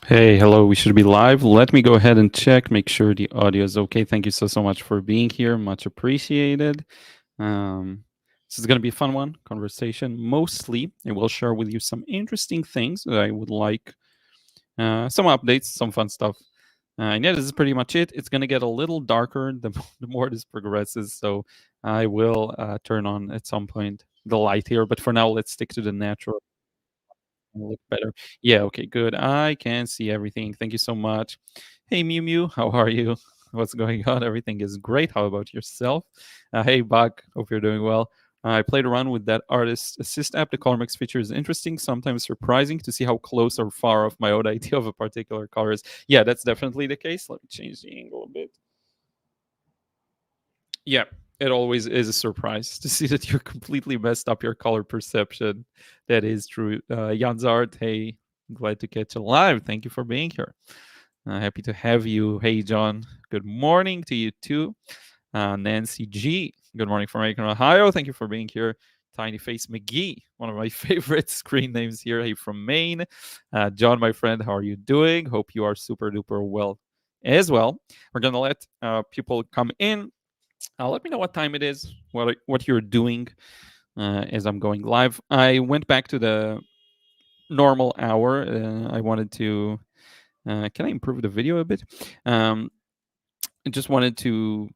Hey, hello. We should be live. Let me go ahead and check, make sure the audio is okay. Thank you so much for being here. Much appreciated. Um, this is going to be a fun one, conversation. Mostly, I will share with you some interesting things that I would like, some updates, some fun stuff. And yeah, this is pretty much it. It's going to get a little darker the more this progresses. So I will turn on at some point the light here. But for now, let's stick to the natural. Look better. Yeah, okay, good. I can see everything. Thank you so much. Hey, Mew Mew, how are you? What's going on? Everything is great. How about yourself? Hey, Buck, hope you're doing well. I played around with that artist assist app. The color mix feature is interesting, sometimes surprising to see how close or far off my own idea of a particular color is. Yeah, that's definitely the case. Let me change the angle a bit. Yeah, it always is a surprise to see that you're completely messed up your color perception. That is true. Janzart, hey, glad to catch you live. Thank you for being here. Happy to have you. Hey, John, good morning to you too. Nancy G, good morning from Macon, Ohio. Thank you for being here. Tiny Face McGee, one of my favorite screen names here. Hey, from Maine. John, my friend, how are you doing? Hope you are super duper well as well. We're going to let people come in. Let me know what time it is, what you're doing as I'm going live. I went back to the normal hour. I wanted to. Can I improve the video a bit? I just wanted to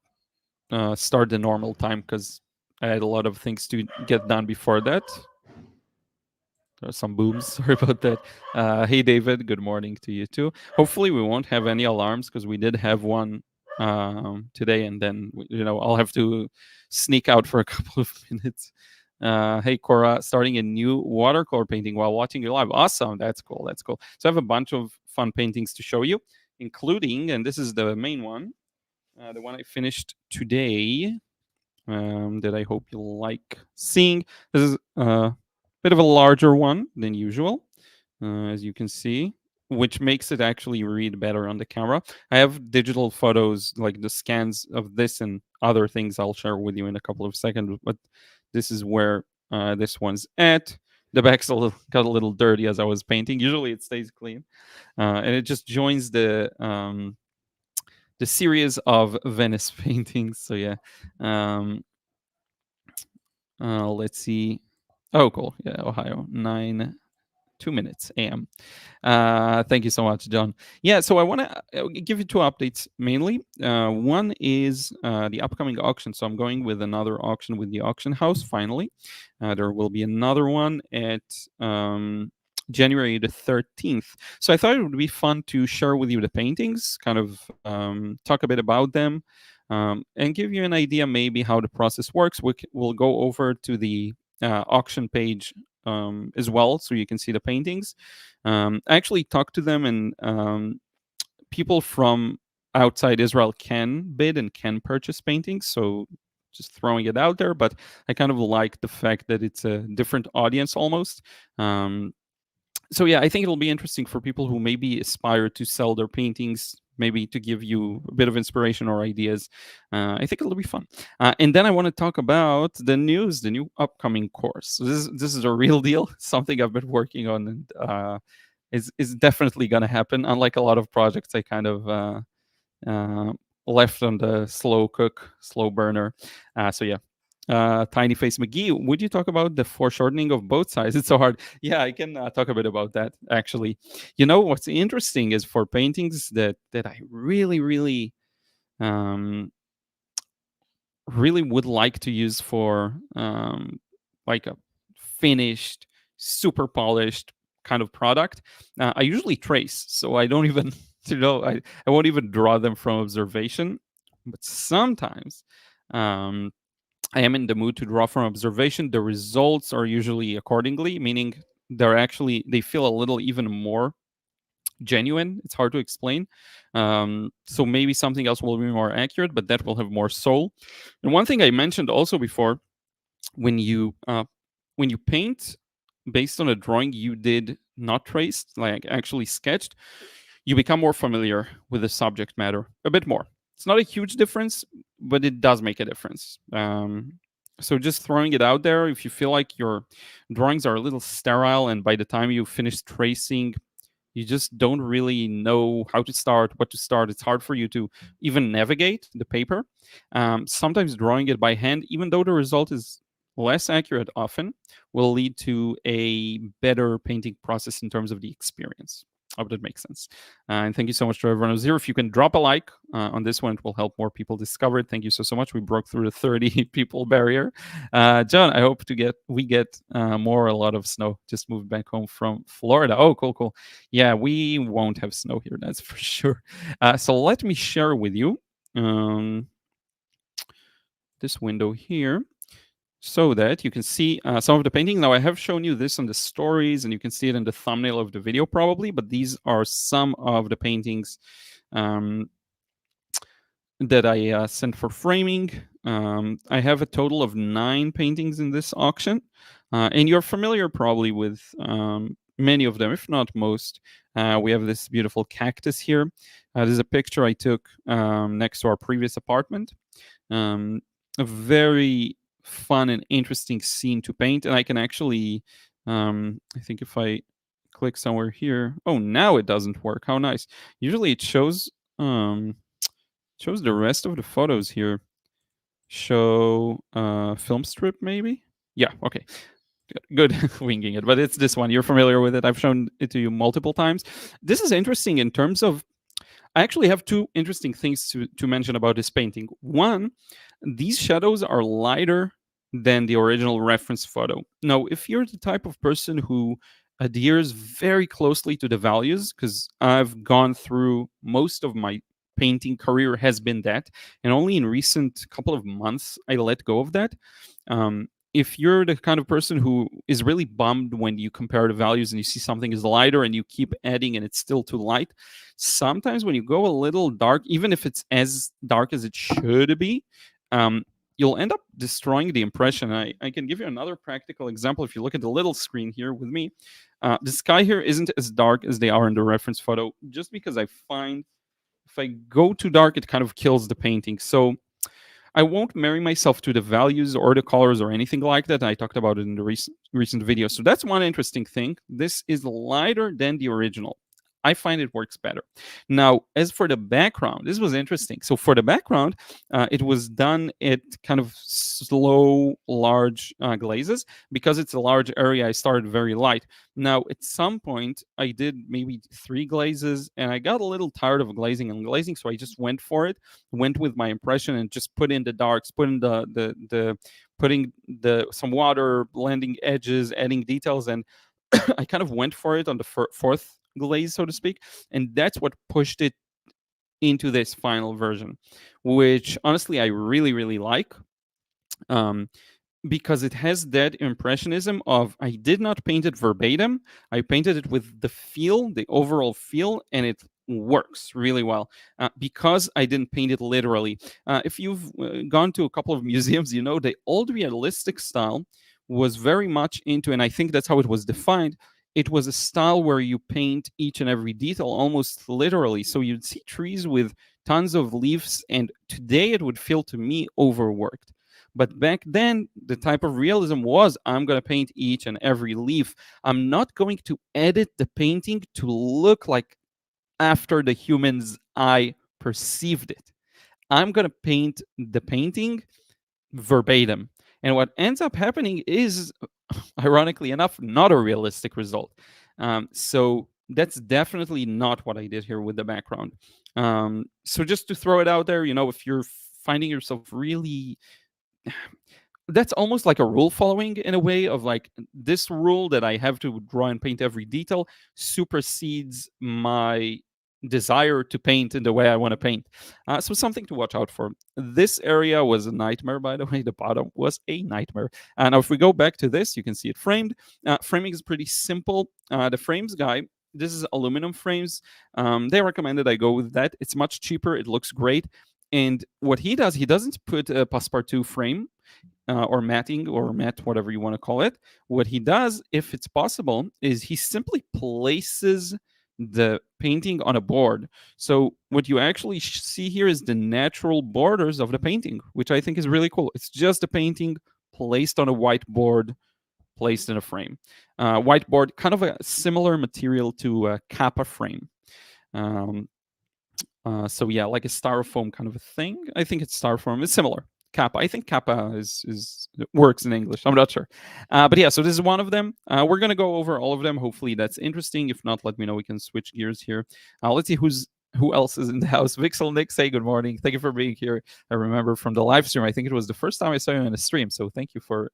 start the normal time because I had a lot of things to get done before that. There are some booms. Sorry about that. Hey, David. Good morning to you too. Hopefully, we won't have any alarms because we did have one today, and then I'll have to sneak out for a couple of minutes. Hey, Cora, starting a new watercolor painting while watching you live. Awesome. That's cool. That's cool. So I have a bunch of fun paintings to show you, including, and this is the main one, the one I finished today. That I hope you'll like seeing. This is a bit of a larger one than usual, as you can see, which makes it actually read better on the camera. I have digital photos, like the scans of this and other things I'll share with you in a couple of seconds, but this is where this one's at. The back's got a little dirty as I was painting. Usually it stays clean. And it just joins the series of Venice paintings. So yeah, let's see. Oh, cool. Yeah, Ohio, 2 minutes a.m. Thank you so much, John. Yeah, so I want to give you two updates mainly. One is the upcoming auction. So I'm going with another auction with the auction house finally. There will be another one at January the 13th. So I thought it would be fun to share with you the paintings, kind of talk a bit about them, and give you an idea maybe how the process works. We'll go over to the auction page as well, so you can see the paintings. I actually talked to them, and people from outside Israel can bid and can purchase paintings. So just throwing it out there, but I kind of like the fact that it's a different audience almost. So yeah, I think it'll be interesting for people who maybe aspire to sell their paintings, maybe to give you a bit of inspiration or ideas. I think it'll be fun. And then I want to talk about the news, the new upcoming course. So this is a real deal, something I've been working on, and is definitely going to happen. Unlike a lot of projects, I kind of left on the slow cook, slow burner. So yeah, Tiny Face McGee, would you talk about the foreshortening of both sides? It's so hard. Yeah, I can talk a bit about that actually. What's interesting is for paintings that I really really would like to use for like a finished, super polished kind of product. I usually trace, so I don't even I won't even draw them from observation. But sometimes I am in the mood to draw from observation. The results are usually accordingly, meaning they feel a little even more genuine. It's hard to explain. So maybe something else will be more accurate, but that will have more soul. And one thing I mentioned also before, when you paint based on a drawing you did not traced, like actually sketched, you become more familiar with the subject matter a bit more. It's not a huge difference, but it does make a difference. So just throwing it out there, if you feel like your drawings are a little sterile and by the time you finish tracing, You just don't really know how to start, what to start. It's hard for you to even navigate the paper. Sometimes drawing it by hand, even though the result is less accurate often, will lead to a better painting process in terms of the experience. I hope that makes sense. And thank you so much to everyone who's here. If you can drop a like on this one, it will help more people discover it. Thank you so much. We broke through the 30 people barrier. John, I hope we get more, a lot of snow. Just moved back home from Florida. Oh, cool, cool. Yeah, we won't have snow here, that's for sure. So let me share with you this window here, so that you can see some of the paintings. Now, I have shown you this on the stories, and you can see it in the thumbnail of the video probably, but these are some of the paintings that I sent for framing. I have a total of 9 paintings in this auction, and you're familiar probably with many of them, if not most. We have this beautiful cactus here. This is a picture I took next to our previous apartment. A very fun and interesting scene to paint, and I can actually, I think if I click somewhere here, oh, now it doesn't work. How nice. Usually it shows the rest of the photos here. Show film strip, maybe? Yeah, okay. Good. Winging it, but it's this one. You're familiar with it. I've shown it to you multiple times. This is interesting in terms of, I actually have 2 interesting things to mention about this painting. One, these shadows are lighter than the original reference photo. Now, if you're the type of person who adheres very closely to the values, because I've gone through most of my painting career has been that, and only in recent couple of months I let go of that. If you're the kind of person who is really bummed when you compare the values and you see something is lighter and you keep adding and it's still too light, sometimes when you go a little dark, even if it's as dark as it should be, you'll end up destroying the impression. I can give you another practical example. If you look at the little screen here with me, the sky here isn't as dark as they are in the reference photo, just because I find if I go too dark, it kind of kills the painting. So I won't marry myself to the values or the colors or anything like that. I talked about it in the recent video. So that's one interesting thing. This is lighter than the original. I find it works better. Now, as for the background, this was interesting. So for the background, it was done at kind of slow, large glazes. Because it's a large area, I started very light. Now, at some point, I did maybe 3 glazes, and I got a little tired of glazing and glazing, so I just went for it, went with my impression, and just put in the darks, put in putting some water, blending edges, adding details, and I kind of went for it on the fourth glaze, so to speak, and that's what pushed it into this final version, which honestly I really, really like. Because it has that impressionism of, I did not paint it verbatim, I painted it with the feel, the overall feel, and it works really well because I didn't paint it literally. If you've gone to a couple of museums, you know the old realistic style was very much into, and I think that's how it was defined, it was a style where you paint each and every detail almost literally. So you'd see trees with tons of leaves, and today it would feel to me overworked. But back then, the type of realism was, I'm going to paint each and every leaf. I'm not going to edit the painting to look like after the human's eye perceived it. I'm going to paint the painting verbatim. And what ends up happening is, ironically enough, not a realistic result. So that's definitely not what I did here with the background. So just to throw it out there, if you're finding yourself really, that's almost like a rule following in a way of like, this rule that I have to draw and paint every detail supersedes my desire to paint in the way I want to paint. So something to watch out for. This area was a nightmare, by the way. The bottom was a nightmare. Now, if we go back to this, you can see it framed. Framing is pretty simple. The frames guy, this is aluminum frames. They recommended I go with that. It's much cheaper. It looks great. And what he does, he doesn't put a passepartout frame or matting or matte, whatever you want to call it. What he does, if it's possible, is he simply places the painting on a board. So what you actually see here is the natural borders of the painting, which I think is really cool. It's just a painting placed on a white board placed in a frame. Whiteboard, kind of a similar material to a Kappa frame. Um, so yeah, like a styrofoam kind of a thing. I think it's styrofoam. It's similar. Kappa. I think Kappa is works in English. I'm not sure, but yeah. So this is one of them. We're gonna go over all of them. Hopefully that's interesting. If not, let me know. We can switch gears here. Let's see who else is in the house. Vixel Nick, say good morning. Thank you for being here. I remember from the live stream. I think it was the first time I saw you in a stream. So thank you for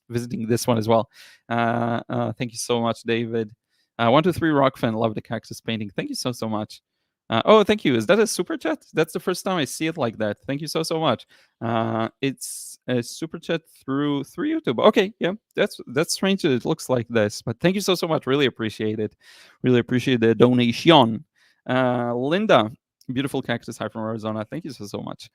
visiting this one as well. Thank you so much, David. 123 Rock fan. Love the cactus painting. Thank you so much. Oh, thank you. Is that a super chat? That's the first time I see it like that. Thank you so much. It's a super chat through YouTube. Okay, yeah, that's strange that it looks like this, but thank you so much. Really appreciate it. Really appreciate the donation. Linda, beautiful cactus. Hi from Arizona. Thank you so much.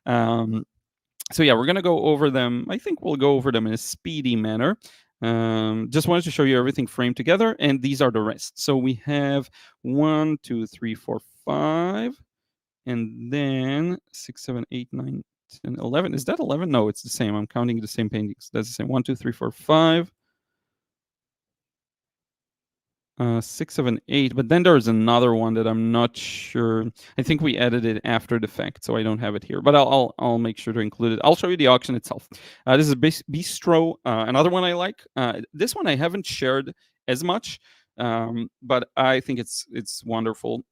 So yeah, we're gonna go over them. I think we'll go over them in a speedy manner. Just wanted to show you everything framed together, and these are the rest. So we have 1, 2, 3, 4, 5, and then 6, 7, 8, 9, 10, 11. Is that 11? No, it's the same. I'm counting the same paintings. That's the same. 1, 2, 3, 4, 5. 6, 7, 8. But then there's another one that I'm not sure. I think we edited it after the fact, so I don't have it here. But I'll make sure to include it. I'll show you the auction itself. This is Bistro. Another one I like. This one I haven't shared as much, but I think it's wonderful.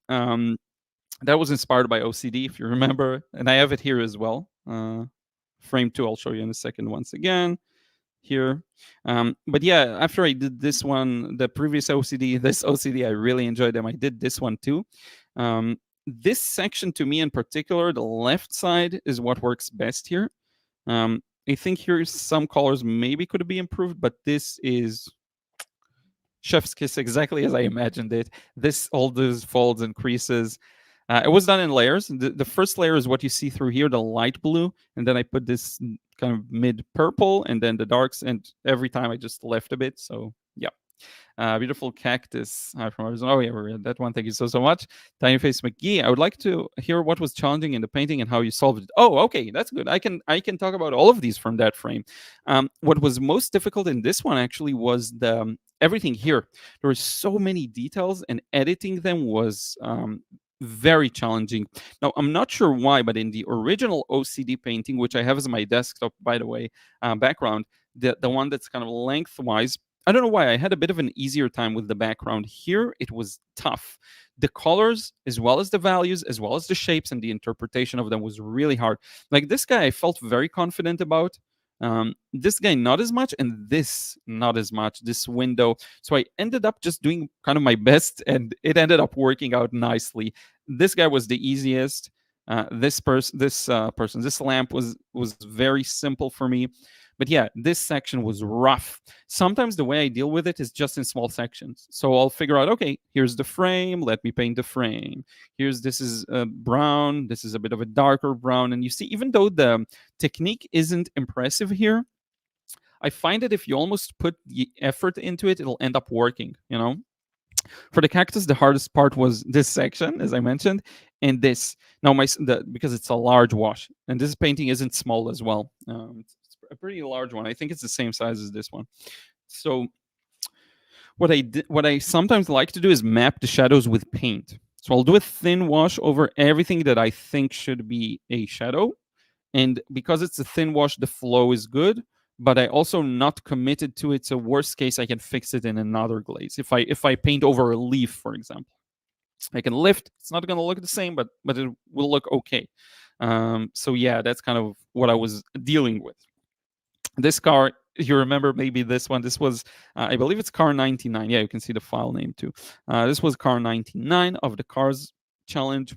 That was inspired by OCD, if you remember, and I have it here as well. Frame 2, I'll show you in a second once again here. But yeah, after I did this one, the previous OCD, this OCD, I really enjoyed them. I did this one too. This section to me in particular, the left side is what works best here. I think here's some colors maybe could be improved, but this is chef's kiss, exactly as I imagined it. All those folds and creases. It was done in layers. The first layer is what you see through here, the light blue, and then I put this kind of mid purple, and then the darks, and every time I just left a bit. So yeah. Beautiful cactus from Arizona. Oh yeah, we read that one. Thank you so much. Tiny Face McGee. I would like to hear what was challenging in the painting and how you solved it. Oh, okay, that's good. I can talk about all of these from that frame. What was most difficult in this one actually was the everything here. There were so many details, and editing them was very challenging. Now, I'm not sure why, but in the original OCD painting, which I have as my desktop, by the way, background, the one that's kind of lengthwise, I don't know why, I had a bit of an easier time with the background. Here, it was tough. The colors, as well as the values, as well as the shapes and the interpretation of them was really hard. Like this guy, I felt very confident about. This guy, not as much, and this, not as much, this window. So I ended up just doing kind of my best, and it ended up working out nicely. This guy was the easiest. This lamp was very simple for me. But yeah, this section was rough. Sometimes the way I deal with it is just in small sections. So I'll figure out, okay, here's the frame. Let me paint the frame. This is brown. This is a bit of a darker brown. And you see, even though the technique isn't impressive here, I find that if you almost put the effort into it, it'll end up working, you know? For the cactus, the hardest part was this section, as I mentioned, and this. Now, because it's a large wash, and this painting isn't small as well. It's a pretty large one. I think it's the same size as this one. So what I sometimes like to do is map the shadows with paint. So I'll do a thin wash over everything that I think should be a shadow. And because it's a thin wash, the flow is good, but I also not committed to it. So worst case, I can fix it in another glaze. If I paint over a leaf, for example, I can lift. It's not going to look the same, but it will look okay. So yeah, that's kind of what I was dealing with. This car, you remember maybe this one. This was, I believe it's car 99. Yeah, you can see the file name too. This was car 99 of the Cars Challenge.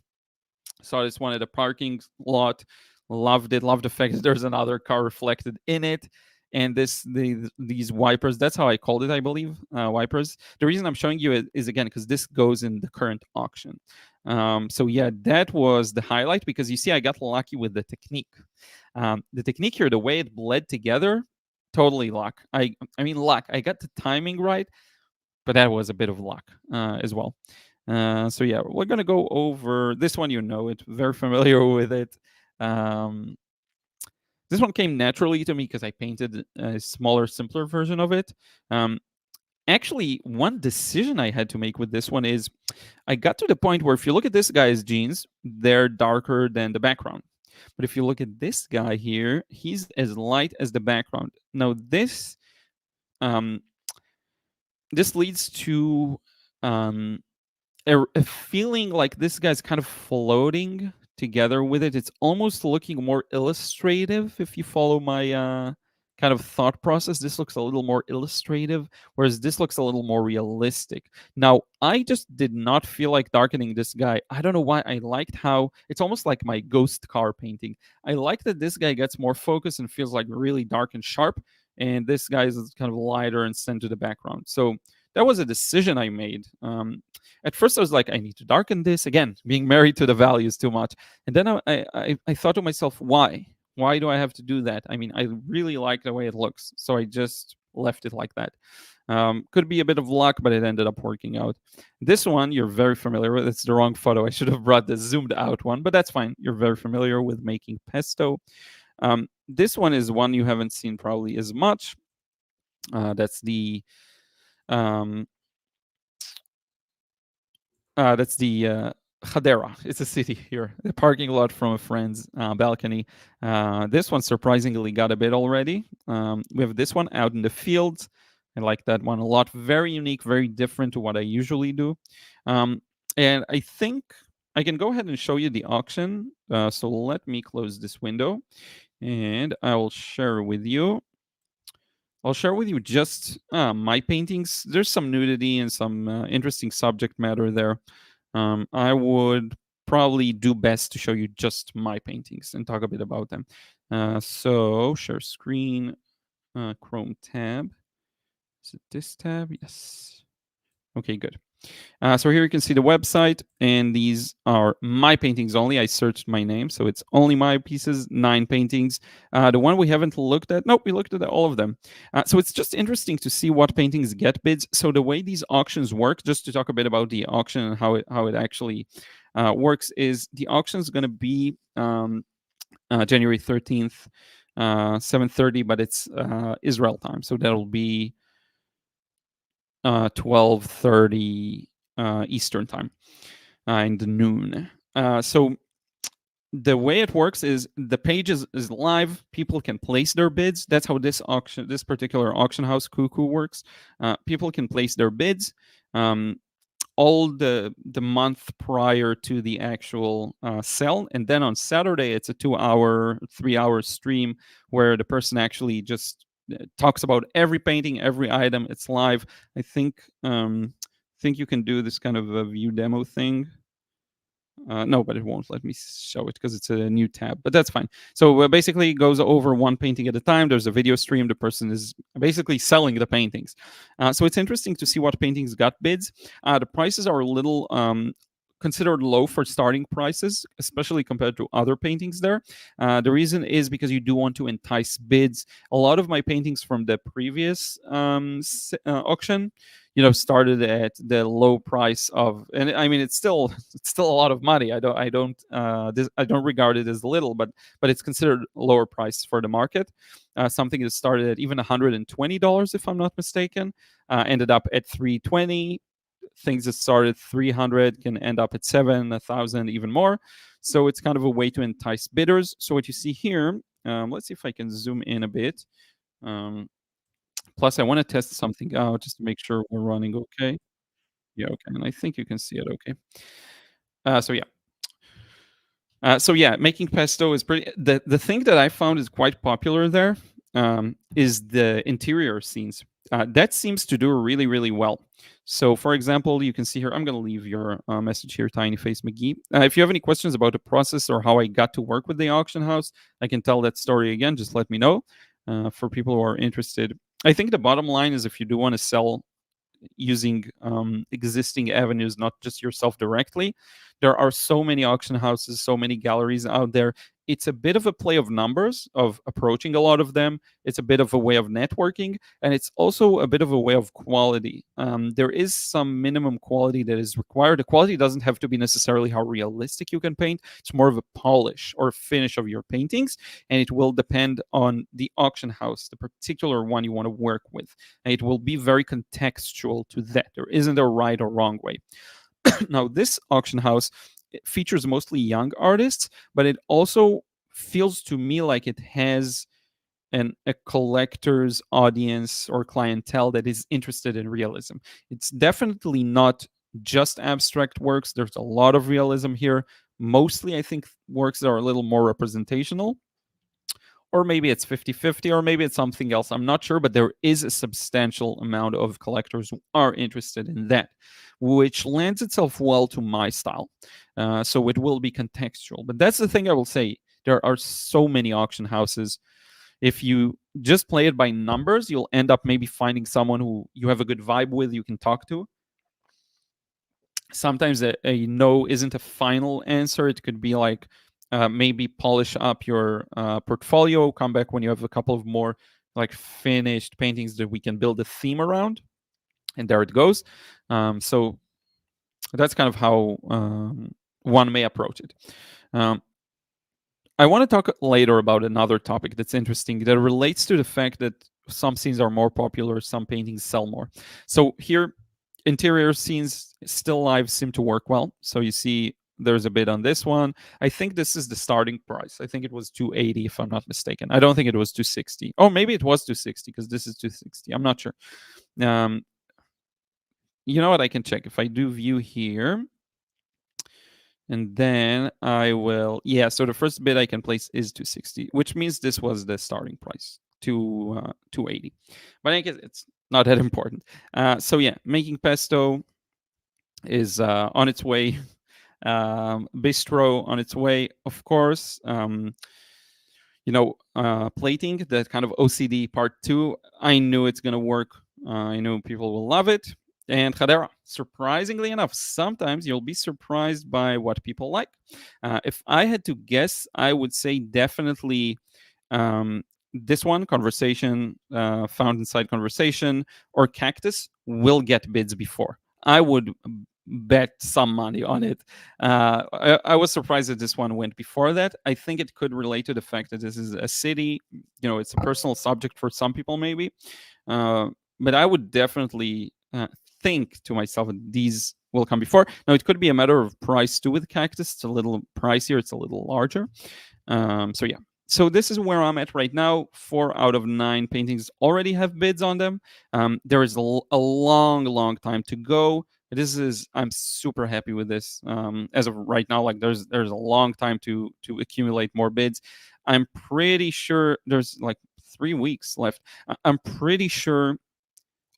Saw this one at a parking lot. Loved it. Loved the fact that there's another car reflected in it. And these wipers, that's how I called it, I believe, wipers. The reason I'm showing you it is, again, because this goes in the current auction. So yeah, that was the highlight, because you see I got lucky with the technique. The technique here, the way it bled together, totally luck. I mean luck. I got the timing right, but that was a bit of luck as well. So yeah, we're gonna go over this one. You know it, very familiar with it. This one came naturally to me because I painted a smaller, simpler version of it. Um, Actually, one decision I had to make with this one is I got to the point where if you look at this guy's jeans, they're darker than the background. But if you look at this guy here, he's as light as the background. Now um, this leads to um, a feeling like this guy's kind of floating together with it. It's almost looking more illustrative if you follow my kind of thought process. This looks a little more illustrative, whereas this looks a little more realistic. Now, I just did not feel like darkening this guy. I don't know why. I liked how it's almost like my ghost car painting. I like that this guy gets more focus and feels like really dark and sharp, and this guy is kind of lighter and sent to the background. So that was a decision I made. At first, I was like, I need to darken this again, being married to the values too much. And then I thought to myself, why? Why do I have to do that? I mean, I really like the way it looks, so I just left it like that. Could be a bit of luck, but it ended up working out. This one you're very familiar with. It's the wrong photo. I should have brought the zoomed out one, but that's fine. You're very familiar with making pesto. This one is one you haven't seen probably as much. That's the um, Hadera. It's a city here. A parking lot from a friend's balcony. This one surprisingly got a bit already. We have this one out in the fields. I like that one a lot. Very unique, very different to what I usually do. And I think I can go ahead and show you the auction. So let me close this window and I will share with you. I'll share with you just my paintings. There's some nudity and some interesting subject matter there. I would probably do best to show you just my paintings and talk a bit about them. So share screen, Chrome tab. Is it this tab? Yes. Okay, good. So here you can see the website, and these are my paintings only. I searched my name, so it's only my pieces, 9 paintings. The one we haven't looked at, nope, we looked at all of them. So it's just interesting to see what paintings get bids. So the way these auctions work, just to talk a bit about the auction and how it actually works, is the auction is going to be January 13th, 7:30, but it's Israel time, so that'll be 12:30 Eastern time in the noon. So the way it works is the page is live. People can place their bids. That's how this particular auction house Cuckoo works. People can place their bids all the month prior to the actual sale, and then on Saturday it's a 2-hour, 3-hour stream where the person actually just talks about every painting, every item. It's live. I think you can do this kind of a view demo thing. No, but it won't let me show it because it's a new tab, but that's fine. So basically it goes over one painting at a time. There's a video stream. The person is basically selling the paintings. So it's interesting to see what paintings got bids. The prices are a little considered low for starting prices, especially compared to other paintings there. The reason is because you do want to entice bids. A lot of my paintings from the previous auction, started at the low price of, and I mean it's still a lot of money. I don't regard it as little, but it's considered lower price for the market. Something that started at even $120, if I'm not mistaken, ended up at $320. Things that started 300 can end up at 1,000, even more. So it's kind of a way to entice bidders. So what you see here, let's see if I can zoom in a bit. Plus, I want to test something out just to make sure we're running okay. Yeah, okay, and I think you can see it okay. So yeah, making pesto is pretty. The thing that I found is quite popular there is the interior scenes. That seems to do really, really well. So, for example, you can see here, I'm going to leave your message here, Tiny Face McGee. If you have any questions about the process or how I got to work with the auction house, I can tell that story again. Just let me know for people who are interested. I think the bottom line is if you do want to sell using existing avenues, not just yourself directly, there are so many auction houses, so many galleries out there. it's a bit of a play of numbers, of approaching a lot of them. It's a bit of a way of networking, and it's also a bit of a way of quality. There is some minimum quality that is required. The quality doesn't have to be necessarily how realistic you can paint. It's more of a polish or finish of your paintings, and it will depend on the auction house, the particular one you want to work with. And it will be very contextual to that. There isn't a right or wrong way. Now, this auction house features mostly young artists, but it also feels to me like it has a collector's audience or clientele that is interested in realism. It's definitely not just abstract works. There's a lot of realism here. Mostly, I think, works that are a little more representational. Or maybe it's 50-50, or maybe it's something else. I'm not sure, but there is a substantial amount of collectors who are interested in that, which lends itself well to my style. So it will be contextual. But that's the thing I will say. There are so many auction houses. If you just play it by numbers, you'll end up maybe finding someone who you have a good vibe with, you can talk to. Sometimes a no isn't a final answer. It could be like, maybe polish up your portfolio, come back when you have a couple of more like finished paintings that we can build a theme around, and there it goes. So that's kind of how one may approach it. I want to talk later about another topic that's interesting that relates to the fact that some scenes are more popular, some paintings sell more. So here, interior scenes, still lives seem to work well. So you see there's a bid on this one. I think this is the starting price. I think it was 280 if I'm not mistaken. I don't think it was 260. Oh, maybe it was 260 because this is 260. I'm not sure. You know what? I can check. If I do view here, and then I will, yeah, so the first bid I can place is 260, which means this was the starting price, 280. But I guess it's not that important. So yeah, making pesto is on its way. Bistro on its way, of course. Plating, that kind of OCD part 2. I knew it's going to work. I know people will love it. And Hadera, surprisingly enough, sometimes you'll be surprised by what people like. If I had to guess, I would say definitely this one, Conversation, Found Inside Conversation, or Cactus will get bids before. I would bet some money on it. I was surprised that this one went before that. I think it could relate to the fact that this is a city. It's a personal subject for some people, maybe. But I would definitely think to myself that these will come before. Now, it could be a matter of price too with Cactus. It's a little pricier. It's a little larger. So yeah. So this is where I'm at right now. 4 out of 9 paintings already have bids on them. There is a long time to go. I'm super happy with this. As of right now, like there's a long time to accumulate more bids. I'm pretty sure there's like 3 weeks left. I'm pretty sure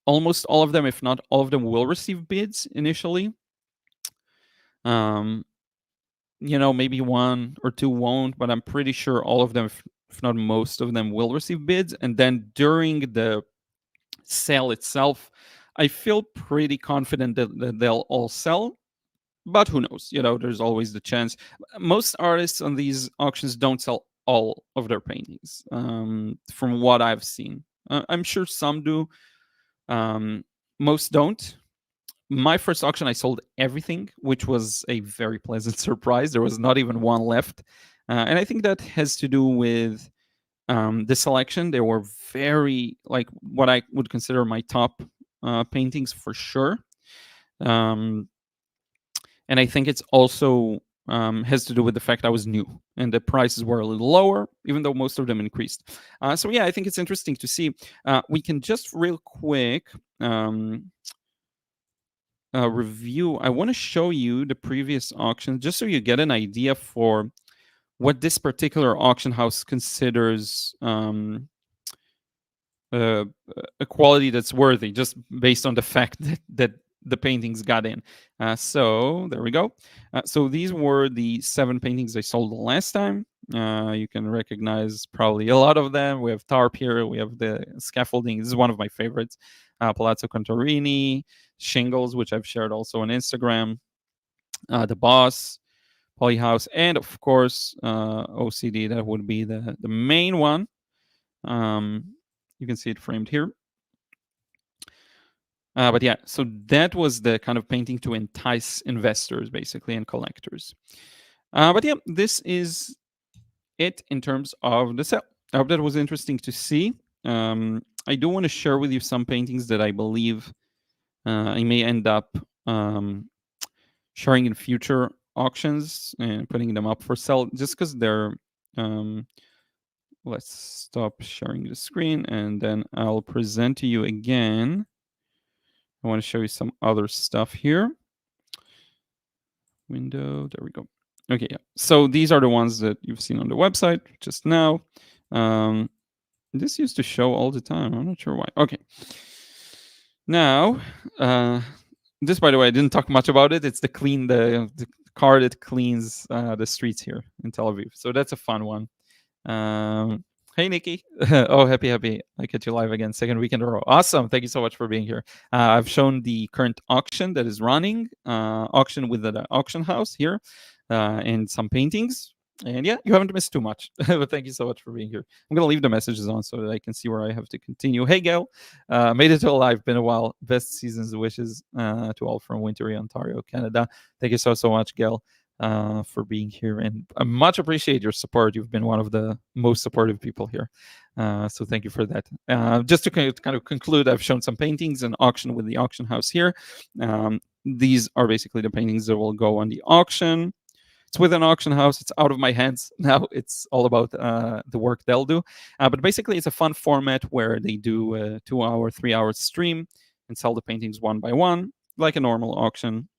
almost all of them, if not all of them, will receive bids initially. Maybe 1 or 2 won't, but I'm pretty sure all of them, if not most of them, will receive bids. And then during the sale itself, I feel pretty confident that they'll all sell, but who knows? There's always the chance. Most artists on these auctions don't sell all of their paintings, from what I've seen. I'm sure some do. Most don't. My first auction, I sold everything, which was a very pleasant surprise. There was not even one left. And I think that has to do with the selection. They were very, like, what I would consider my top paintings for sure. And I think it's also has to do with the fact I was new and the prices were a little lower, even though most of them increased. So yeah, I think it's interesting to see. We can just real quick review. I want to show you the previous auction just so you get an idea for what this particular auction house considers a quality that's worthy, just based on the fact that the paintings got in. So there we go. So these were the 7 paintings I sold the last time. You can recognize probably a lot of them. We have Tarp here. We have the scaffolding. This is one of my favorites. Palazzo Contorini, Shingles, which I've shared also on Instagram. The Boss, Polyhouse, and of course OCD. That would be the main one. You can see it framed here. But yeah, so that was the kind of painting to entice investors, basically, and collectors. But yeah, this is it in terms of the sale. I hope that was interesting to see. I do want to share with you some paintings that I believe I may end up sharing in future auctions and putting them up for sale, just because they're let's stop sharing the screen and then I'll present to you again. I want to show you some other stuff here. Window, there we go. Okay, yeah. So these are the ones that you've seen on the website just now. This used to show all the time. I'm not sure why. Okay. Now, this, by the way, I didn't talk much about it. It's the car that cleans the streets here in Tel Aviv. So that's a fun one. Hey, Nikki. Oh, happy. I catch you live again, second week in a row. Awesome. Thank you so much for being here. I've shown the current auction that is running, auction with the auction house here, and some paintings. And yeah, you haven't missed too much. But thank you so much for being here. I'm going to leave the messages on so that I can see where I have to continue. Hey, Gail. Made it to live. Been a while. Best season's wishes to all from wintry Ontario, Canada. Thank you so much, Gail, for being here. And I much appreciate your support. You've been one of the most supportive people here. So thank you for that. Just to kind of conclude, I've shown some paintings and auction with the auction house here. These are basically the paintings that will go on the auction. It's with an auction house. It's out of my hands now. It's all about the work they'll do. But basically, it's a fun format where they do a 2-hour, 3-hour stream and sell the paintings one by one, like a normal auction.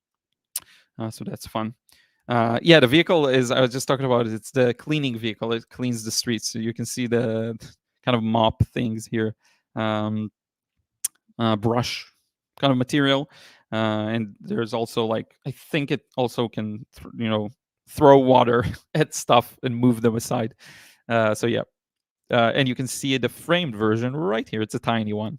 So that's fun. Yeah, the vehicle is, I was just talking about it. It's the cleaning vehicle. It cleans the streets. So you can see the kind of mop things here. Brush kind of material. And there's also like, I think it also can, throw water at stuff and move them aside. So yeah, and you can see the framed version right here. It's a tiny one.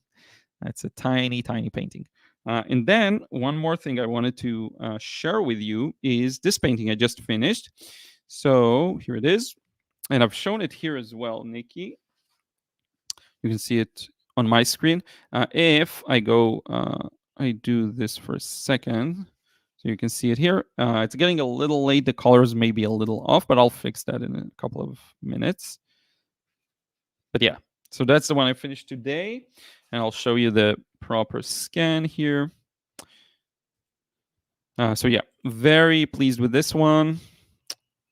It's a tiny painting. And then one more thing I wanted to share with you is this painting I just finished. So here it is. And I've shown it here as well, Nikki. You can see it on my screen. If I go, I do this for a second. So you can see it here. It's getting a little late. The colors may be a little off, but I'll fix that in a couple of minutes. But yeah, so that's the one I finished today. And I'll show you the proper scan here. So yeah, very pleased with this one.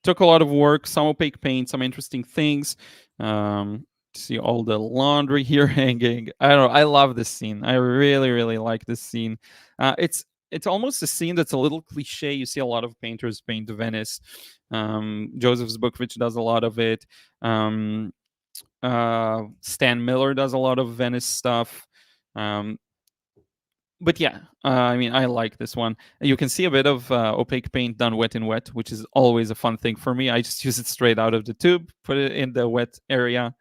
Took a lot of work, some opaque paint, some interesting things. See all the laundry here hanging. I don't know. I love this scene. I really like this scene. It's almost a scene that's a little cliche. You see a lot of painters paint Venice. Joseph Zbukvich does a lot of it. Stan Miller does a lot of Venice stuff. But yeah, I mean, I like this one. You can see a bit of opaque paint done wet in wet, which is always a fun thing for me. I just use it straight out of the tube, put it in the wet area.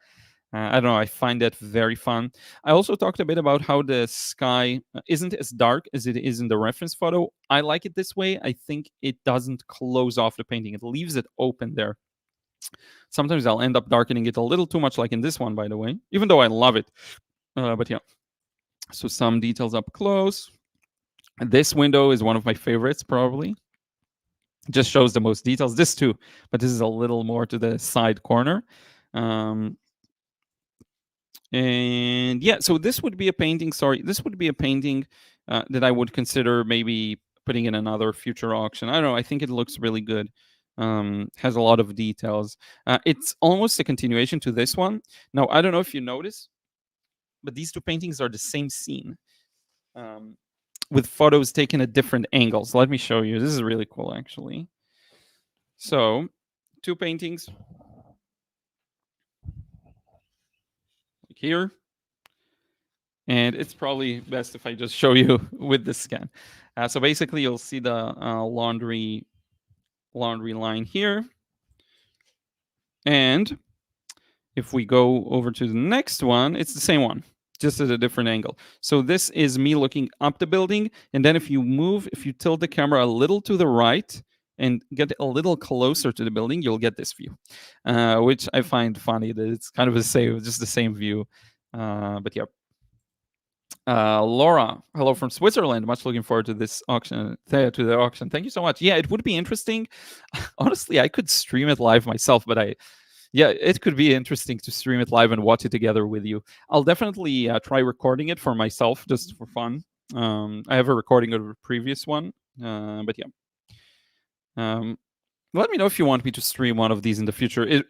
I don't know. I find that very fun. I also talked a bit about how the sky isn't as dark as it is in the reference photo. I like it this way. I think it doesn't close off the painting. It leaves it open there. Sometimes I'll end up darkening it a little too much, like in this one, by the way, even though I love it. But yeah. So some details up close. This window is one of my favorites, probably. Just shows the most details. This too, but this is a little more to the side corner. And yeah, so this would be a painting. This would be a painting that I would consider maybe putting in another future auction. I don't know. I think it looks really good. Has a lot of details. It's almost a continuation to this one. Now, I don't know if you notice, but these two paintings are the same scene with photos taken at different angles. Let me show you. This is really cool, actually. So, two paintings. Here, and it's probably best if I just show you with the scan. So basically, you'll see the laundry line here, and if we go over to the next one, it's the same one, just at a different angle. So this is me looking up the building, and then if you tilt the camera a little to the right, and get a little closer to the building, you'll get this view, which I find funny that it's kind of just the same view. But yeah. Laura, hello from Switzerland. Much looking forward to this auction. To the auction. Thank you so much. Yeah, it would be interesting. Honestly, I could stream it live myself, but yeah, it could be interesting to stream it live and watch it together with you. I'll definitely try recording it for myself just for fun. I have a recording of a previous one, but yeah. Let me know if you want me to stream one of these in the future.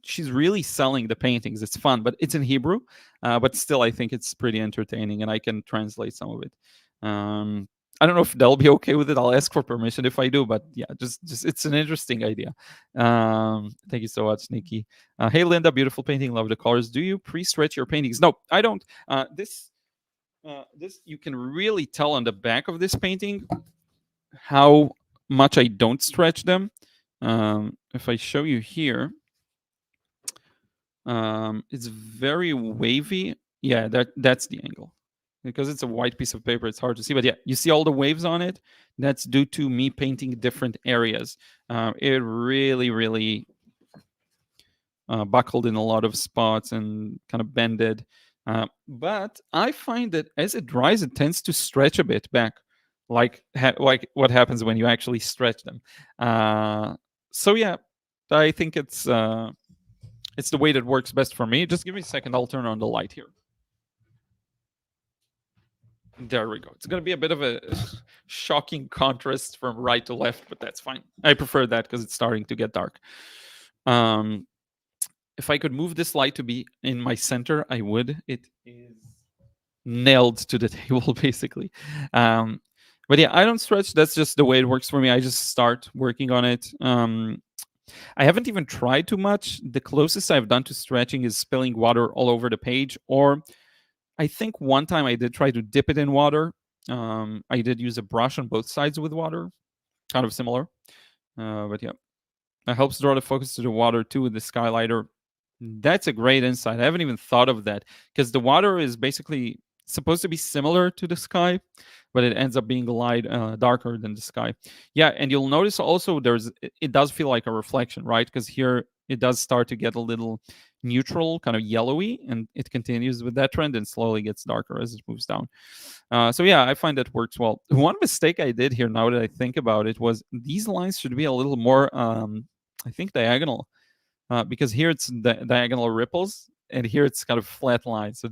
She's really selling the paintings. It's fun, but it's in Hebrew. But still, I think it's pretty entertaining, and I can translate some of it. I don't know if they'll be okay with it. I'll ask for permission if I do. But yeah, just it's an interesting idea. Thank you so much, Nikki. Hey, Linda, beautiful painting. Love the colors. Do you pre-stretch your paintings? No, I don't. This you can really tell on the back of this painting how much I don't stretch them. If I show you here, it's very wavy. Yeah, that's the angle. Because it's a white piece of paper, it's hard to see. But yeah, you see all the waves on it? That's due to me painting different areas. It really, really buckled in a lot of spots and kind of bended. But I find that as it dries, it tends to stretch a bit back, like what happens when you actually stretch them. So yeah, I think it's the way that works best for me. Just give me a second. I'll turn on the light here. There we go. It's going to be a bit of a shocking contrast from right to left, but that's fine. I prefer that because it's starting to get dark. If I could move this light to be in my center, I would. It is nailed to the table, basically. But yeah, I don't stretch. That's just the way it works for me. I just start working on it. I haven't even tried too much. The closest I've done to stretching is spilling water all over the page, or I think one time I did try to dip it in water. I did use a brush on both sides with water, kind of similar. But yeah, it helps draw the focus to the water too with the skylighter. That's a great insight. I haven't even thought of that because the water is basically supposed to be similar to the sky, but it ends up being darker than the sky. Yeah, and you'll notice also it does feel like a reflection, right? Because here it does start to get a little neutral, kind of yellowy, and it continues with that trend and slowly gets darker as it moves down. So yeah, I find that works well. One mistake I did here, now that I think about it, was these lines should be a little more, I think, diagonal, because here it's diagonal ripples, and here it's kind of flat lines. So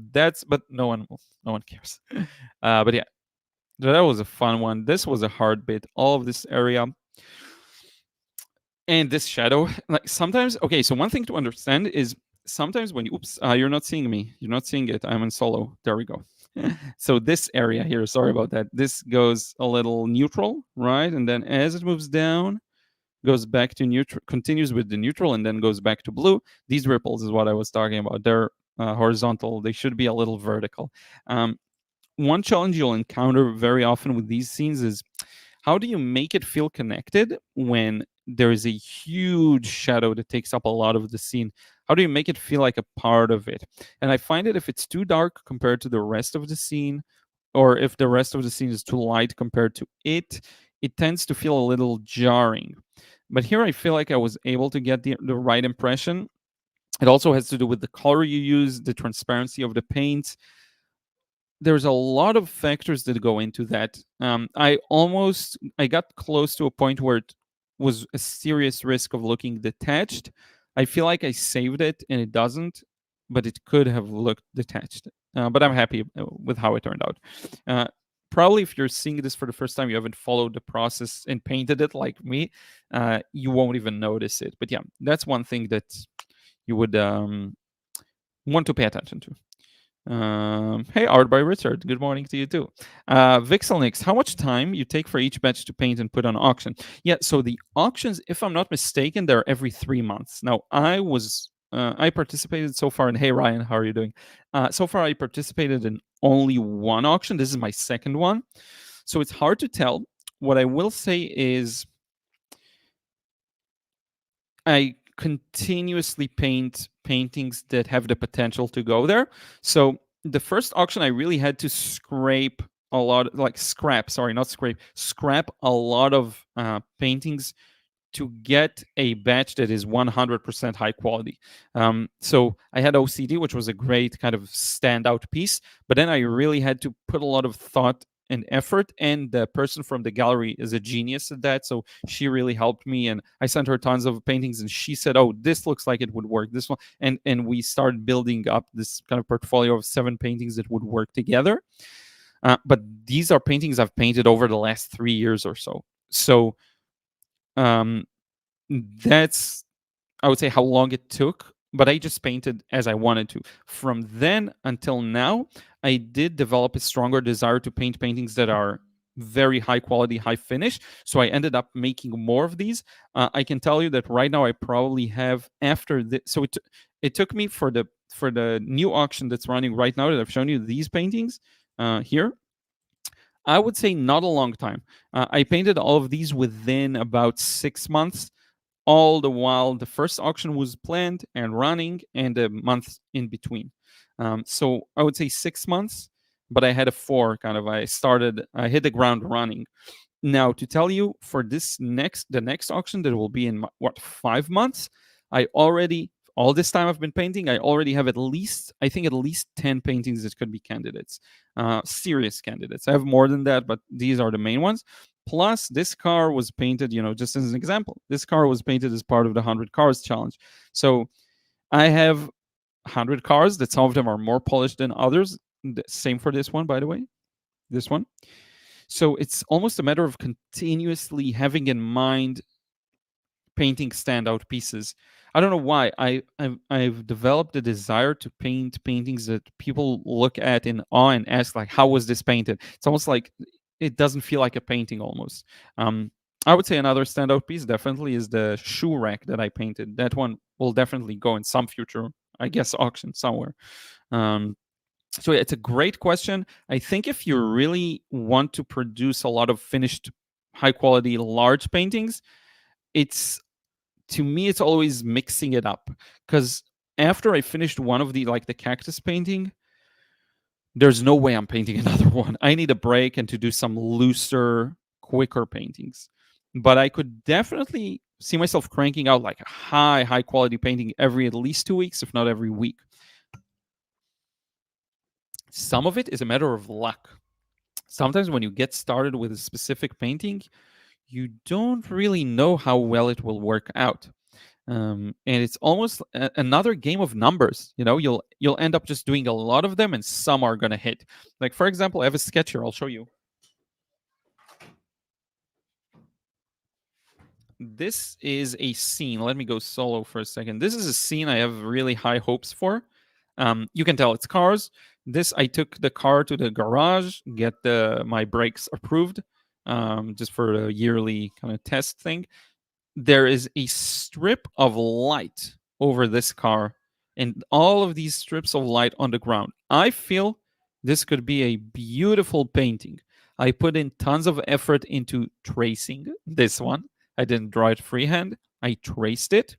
but no one cares. But yeah, that was a fun one. This was a hard bit. All of this area. And this shadow, like sometimes, okay, so one thing to understand is sometimes when you're not seeing me, you're not seeing it, I'm in solo. There we go. So this area here, sorry about that. This goes a little neutral, right? And then as it moves down, goes back to neutral, continues with the neutral, and then goes back to blue. These ripples is what I was talking about. They're horizontal. They should be a little vertical. One challenge you'll encounter very often with these scenes is how do you make it feel connected when there is a huge shadow that takes up a lot of the scene? How do you make it feel like a part of it? And I find that if it's too dark compared to the rest of the scene, or if the rest of the scene is too light compared to it, it tends to feel a little jarring. But here I feel like I was able to get the right impression. It also has to do with the color you use, the transparency of the paint. There's a lot of factors that go into that. I got close to a point where it was a serious risk of looking detached. I feel like I saved it and it doesn't, but it could have looked detached. But I'm happy with how it turned out. Probably if you're seeing this for the first time, you haven't followed the process and painted it like me, you won't even notice it. But yeah, that's one thing that you would want to pay attention to. Hey, Art by Richard. Good morning to you too. Vixelnix, how much time you take for each batch to paint and put on auction? Yeah, so the auctions, if I'm not mistaken, they're every 3 months. Now, I participated so far in, hey Ryan, how are you doing? So far, I participated in only one auction. This is my second one. So it's hard to tell. What I will say is I continuously paint paintings that have the potential to go there. So the first auction, I really had to scrape a lot, scrap a lot of paintings to get a batch that is 100% high quality. So I had OCD, which was a great kind of standout piece, but then I really had to put a lot of thought and effort. And the person from the gallery is a genius at that. So she really helped me. And I sent her tons of paintings, and she said, "Oh, this looks like it would work. This one." And we started building up this kind of portfolio of 7 paintings that would work together. But these are paintings I've painted over the last 3 years or so. So um, that's, I would say, how long it took, but I just painted as I wanted to. From then until now, I did develop a stronger desire to paint paintings that are very high quality, high finish. So I ended up making more of these. I can tell you that right now I probably have, after this. So it took me for the new auction that's running right now that I've shown you these paintings here. I would say not a long time. I painted all of these within about 6 months, all the while the first auction was planned and running, and a month in between. So I would say 6 months, but I had a four kind of. I hit the ground running. Now, to tell you, for the next auction that will be in what, 5 months, I already, all this time I've been painting, I already have at least, I think, at least 10 paintings that could be candidates, serious candidates. I have more than that, but these are the main ones. Plus, this car was painted, just as an example, this car was painted as part of the 100 Cars challenge. So I have 100 cars that some of them are more polished than others. Same for this one, by the way, this one. So it's almost a matter of continuously having in mind painting standout pieces. I don't know why. I've developed a desire to paint paintings that people look at in awe and ask, like, how was this painted? It's almost like it doesn't feel like a painting almost. I would say another standout piece definitely is the shoe rack that I painted. That one will definitely go in some future, I guess, auction somewhere. So yeah, it's a great question. I think if you really want to produce a lot of finished, high quality, large paintings, it's, to me, it's always mixing it up. Because after I finished one of the cactus painting, there's no way I'm painting another one. I need a break and to do some looser, quicker paintings. But I could definitely see myself cranking out like a high quality painting every at least 2 weeks, if not every week. Some of it is a matter of luck. Sometimes when you get started with a specific painting, you don't really know how well it will work out. And it's almost another game of numbers. You'll end up just doing a lot of them, and some are gonna hit. Like, for example, I have a sketch here. I'll show you. This is a scene. Let me go solo for a second. This is a scene I have really high hopes for. You can tell it's cars. This, I took the car to the garage, get my brakes approved, just for a yearly kind of test thing. There is a strip of light over this car, and all of these strips of light on the ground. I feel this could be a beautiful painting. I put in tons of effort into tracing this one. I didn't draw it freehand. I traced it,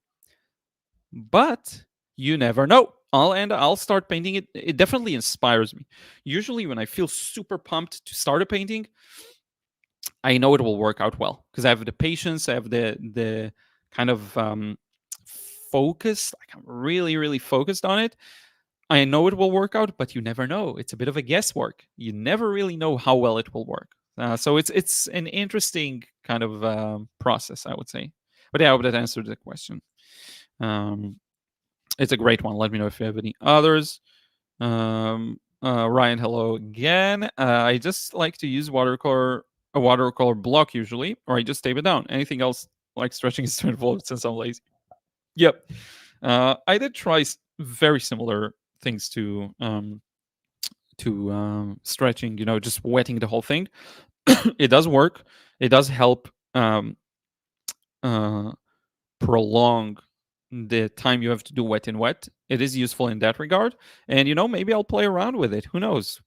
but you never know. I'll start painting it. It definitely inspires me. Usually, when I feel super pumped to start a painting, I know it will work out well because I have the patience. I have the kind of focus. Like, I'm really focused on it. I know it will work out, but you never know. It's a bit of a guesswork. You never really know how well it will work. So it's an interesting kind of process, I would say. But yeah, I hope that answered the question. It's a great one. Let me know if you have any others. Ryan, hello again. I just like to use a watercolor block usually, or I just tape it down. Anything else like stretching is too involved since I'm lazy. Yep. I did try very similar things to stretching. Just wetting the whole thing. It does work. It does help prolong the time you have to do wet in wet. It is useful in that regard, and maybe I'll play around with it. Who knows?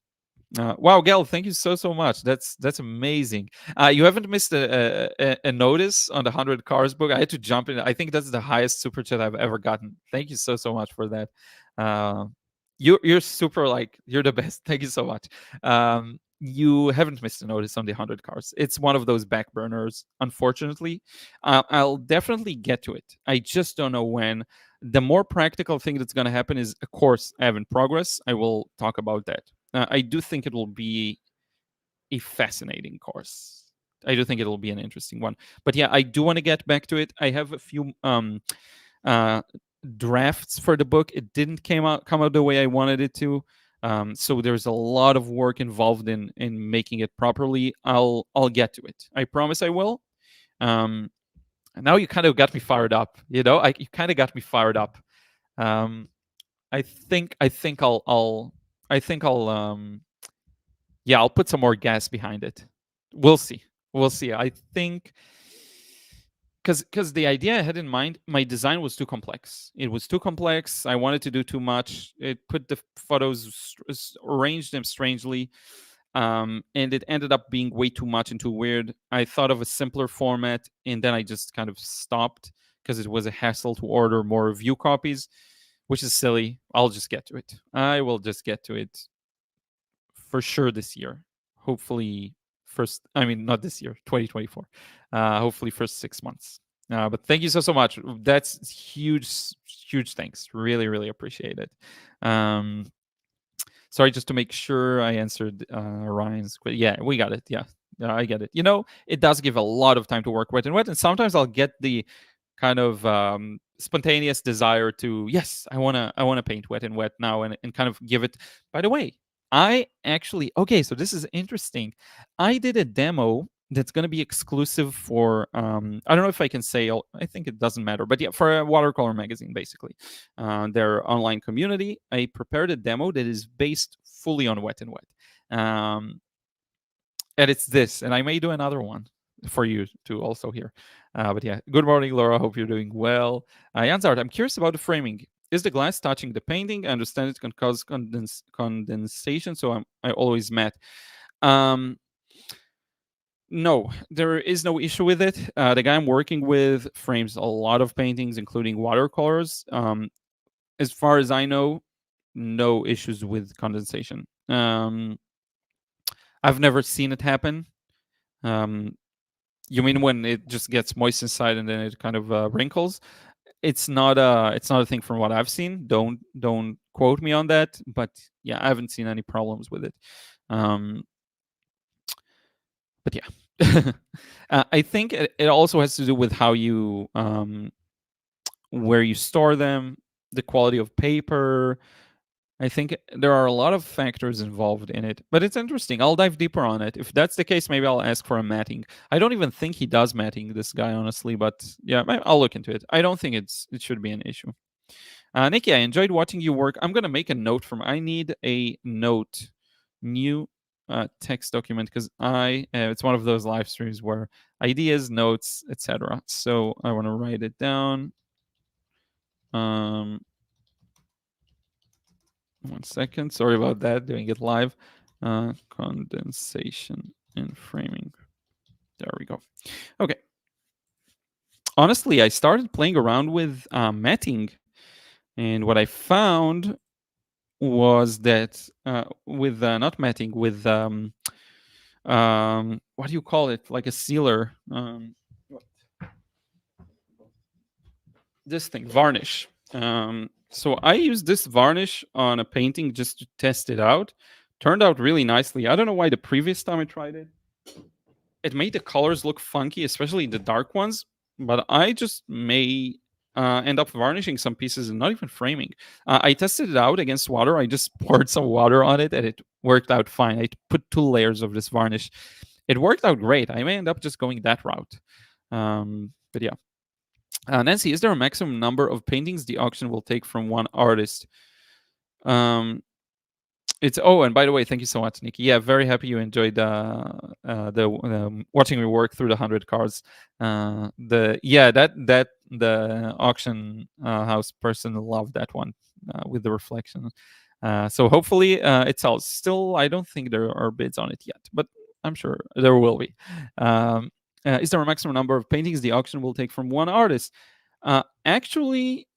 Wow, Gal, thank you so much. That's amazing. You haven't missed a notice on the 100 Cars book. I had to jump in. I think that's the highest super chat I've ever gotten. Thank you so much for that. You're super, like, you're the best. Thank you so much. you haven't missed a notice on the 100 cars. It's one of those back burners, unfortunately. I'll definitely get to it. I just don't know when. The more practical thing that's going to happen is a course I have in progress. I will talk about that. I do think it will be a fascinating course. I do think it'll be an interesting one. But yeah, I do want to get back to it. I have a few uh, drafts for the book. It didn't come out the way I wanted it to. So there's a lot of work involved in making it properly. I'll get to it. I promise I will. Um, Now you kind of got me fired up. You kind of got me fired up. Um, I think I'll yeah, I'll put some more gas behind it. We'll see. We'll see. I think because the idea I had in mind, my design was too complex. It was too complex. I wanted to do too much. It put the photos, arranged them strangely, and it ended up being way too much and too weird. I thought of a simpler format, and then I just kind of stopped because it was a hassle to order more review copies, which is silly. I'll just get to it. I will just get to it for sure this year. Hopefully, I mean, not this year, 2024. Hopefully, first 6 months. But thank you so much. That's huge, huge thanks. Really, really appreciate it. Sorry, just to make sure I answered Ryan's. But yeah, we got it. Yeah, I get it. It does give a lot of time to work wet and wet, and sometimes I'll get the kind of spontaneous desire to, yes, I wanna paint wet and wet now, and kind of give it. By the way, I actually, okay, so this is interesting. I did a demo that's going to be exclusive for I don't know if I can say, I think it doesn't matter, but yeah, for a Watercolor magazine, basically, their online community. I prepared a demo that is based fully on wet and wet, and it's this, and I may do another one for you to also hear. But yeah, good morning, Laura. Hope you're doing well. Jansart, I'm curious about the framing. Is the glass touching the painting? I understand it can cause condensation, so I always matte. No, there is no issue with it. The guy I'm working with frames a lot of paintings, including watercolors. As far as I know, no issues with condensation. I've never seen it happen. You mean when it just gets moist inside and then it kind of wrinkles? It's not a thing from what I've seen. Don't quote me on that, but yeah, I haven't seen any problems with it. But yeah, I think it also has to do with how you where you store them, the quality of paper. I think there are a lot of factors involved in it, but it's interesting. I'll dive deeper on it. If that's the case, maybe I'll ask for a matting. I don't even think he does matting, this guy, honestly, but yeah, I'll look into it. I don't think it should be an issue. Nikki, I enjoyed watching you work. I'm gonna make a note I need a note, new text document, because it's one of those live streams where ideas, notes, etc. So I want to write it down. 1 second. Sorry about that. Doing it live. Condensation and framing. There we go. Okay. Honestly, I started playing around with matting, and what I found was that with not matting, with what do you call it? Like a sealer. This thing, varnish. So I used this varnish on a painting just to test it out. Turned out really nicely. I don't know why the previous time I tried it, it made the colors look funky, especially the dark ones. But I just may end up varnishing some pieces and not even framing. I tested it out against water. I just poured some water on it and it worked out fine. I put 2 layers of this varnish. It worked out great. I may end up just going that route. But yeah. Nancy, is there a maximum number of paintings the auction will take from one artist? And by the way, thank you so much, Nikki. Yeah, very happy you enjoyed the watching me work through the 100 cards. The auction house person loved that one with the reflection. So hopefully it sells. Still, I don't think there are bids on it yet, but I'm sure there will be. Is there a maximum number of paintings the auction will take from one artist? Actually,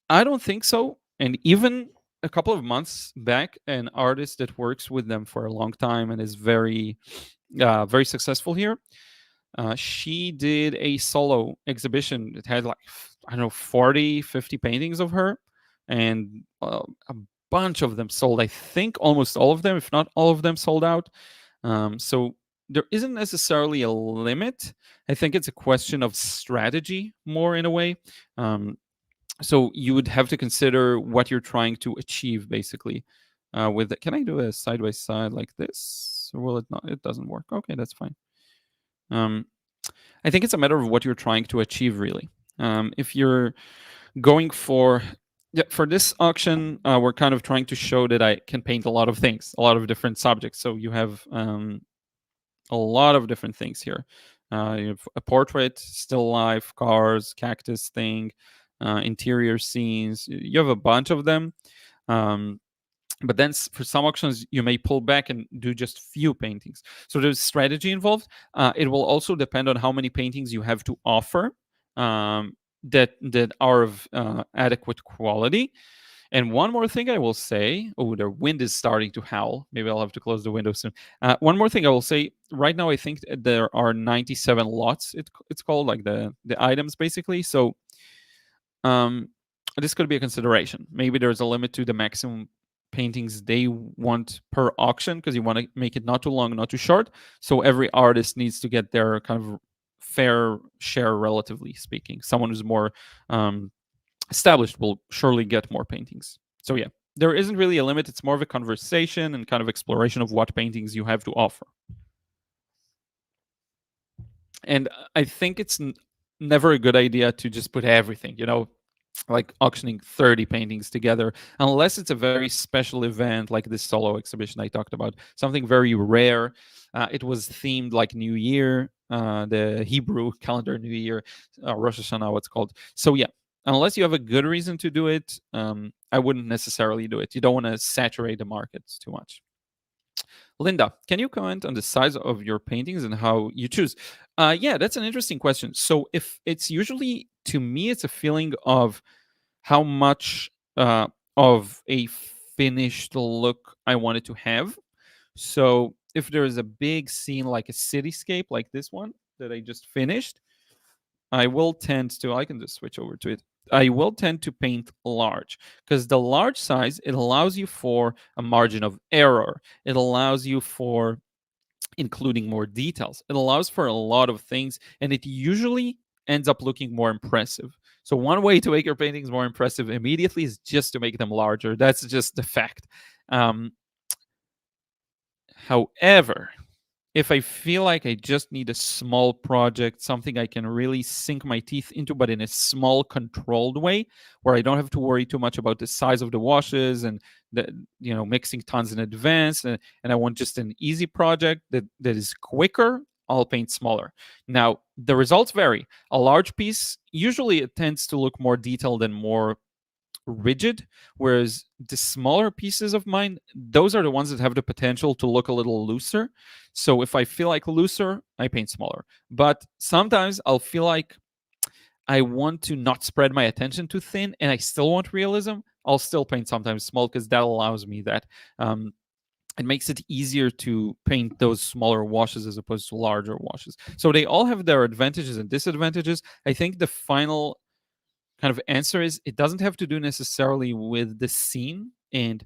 I don't think so. And even a couple of months back an artist that works with them for a long time and is very successful here. She did a solo exhibition. It had like, I don't know, 40, 50 paintings of her, and a bunch of them sold. I think almost all of them, if not all of them, sold out. So there isn't necessarily a limit. I think it's a question of strategy more in a way. So you would have to consider what you're trying to achieve, basically. With it. Can I do a side by side like this, or will it not? It doesn't work. Okay, that's fine. I think it's a matter of what you're trying to achieve, really. If you're going for this auction, we're kind of trying to show that I can paint a lot of things, a lot of different subjects. So you have a lot of different things here. You have a portrait, still life, cars, cactus thing, interior scenes. You have a bunch of them. But then for some auctions, you may pull back and do just few paintings. So there's strategy involved. It will also depend on how many paintings you have to offer that are of adequate quality. And one more thing I will say, oh, the wind is starting to howl. Maybe I'll have to close the window soon. One more thing I will say, right now I think there are 97 lots, it's called, like the items basically. So this could be a consideration. Maybe there's a limit to the maximum paintings they want per auction, because you want to make it not too long, not too short. So every artist needs to get their kind of fair share, relatively speaking. Someone who's more established will surely get more paintings. So yeah, there isn't really a limit. It's more of a conversation and kind of exploration of what paintings you have to offer. And I think it's never a good idea to just put everything, like auctioning 30 paintings together, unless it's a very special event like this solo exhibition I talked about, something very rare. It was themed like New Year, the Hebrew calendar New Year, Rosh Hashanah, what's called. So yeah, unless you have a good reason to do it, I wouldn't necessarily do it. You don't want to saturate the markets too much. Linda, can you comment on the size of your paintings and how you choose? Yeah, that's an interesting question. So if it's usually, to me, it's a feeling of how much of a finished look I wanted to have. So if there is a big scene like a cityscape like this one that I just finished, I will tend to, I can just switch over to it. I will tend to paint large, because the large size, it allows you for a margin of error. It allows you for including more details. It allows for a lot of things, and it usually ends up looking more impressive. So one way to make your paintings more impressive immediately is just to make them larger. That's just the fact. However, if I feel like I just need a small project, something I can really sink my teeth into, but in a small, controlled way, where I don't have to worry too much about the size of the washes and mixing tons in advance, and I want just an easy project that is quicker, I'll paint smaller. Now, the results vary. A large piece, usually it tends to look more detailed and more rigid, whereas the smaller pieces of mine, those are the ones that have the potential to look a little looser. So if I feel like looser, I paint smaller. But sometimes I'll feel like I want to not spread my attention too thin and I still want realism, I'll still paint sometimes small, because that allows me that. It makes it easier to paint those smaller washes as opposed to larger washes. So they all have their advantages and disadvantages. I think the final kind of answer is, it doesn't have to do necessarily with the scene and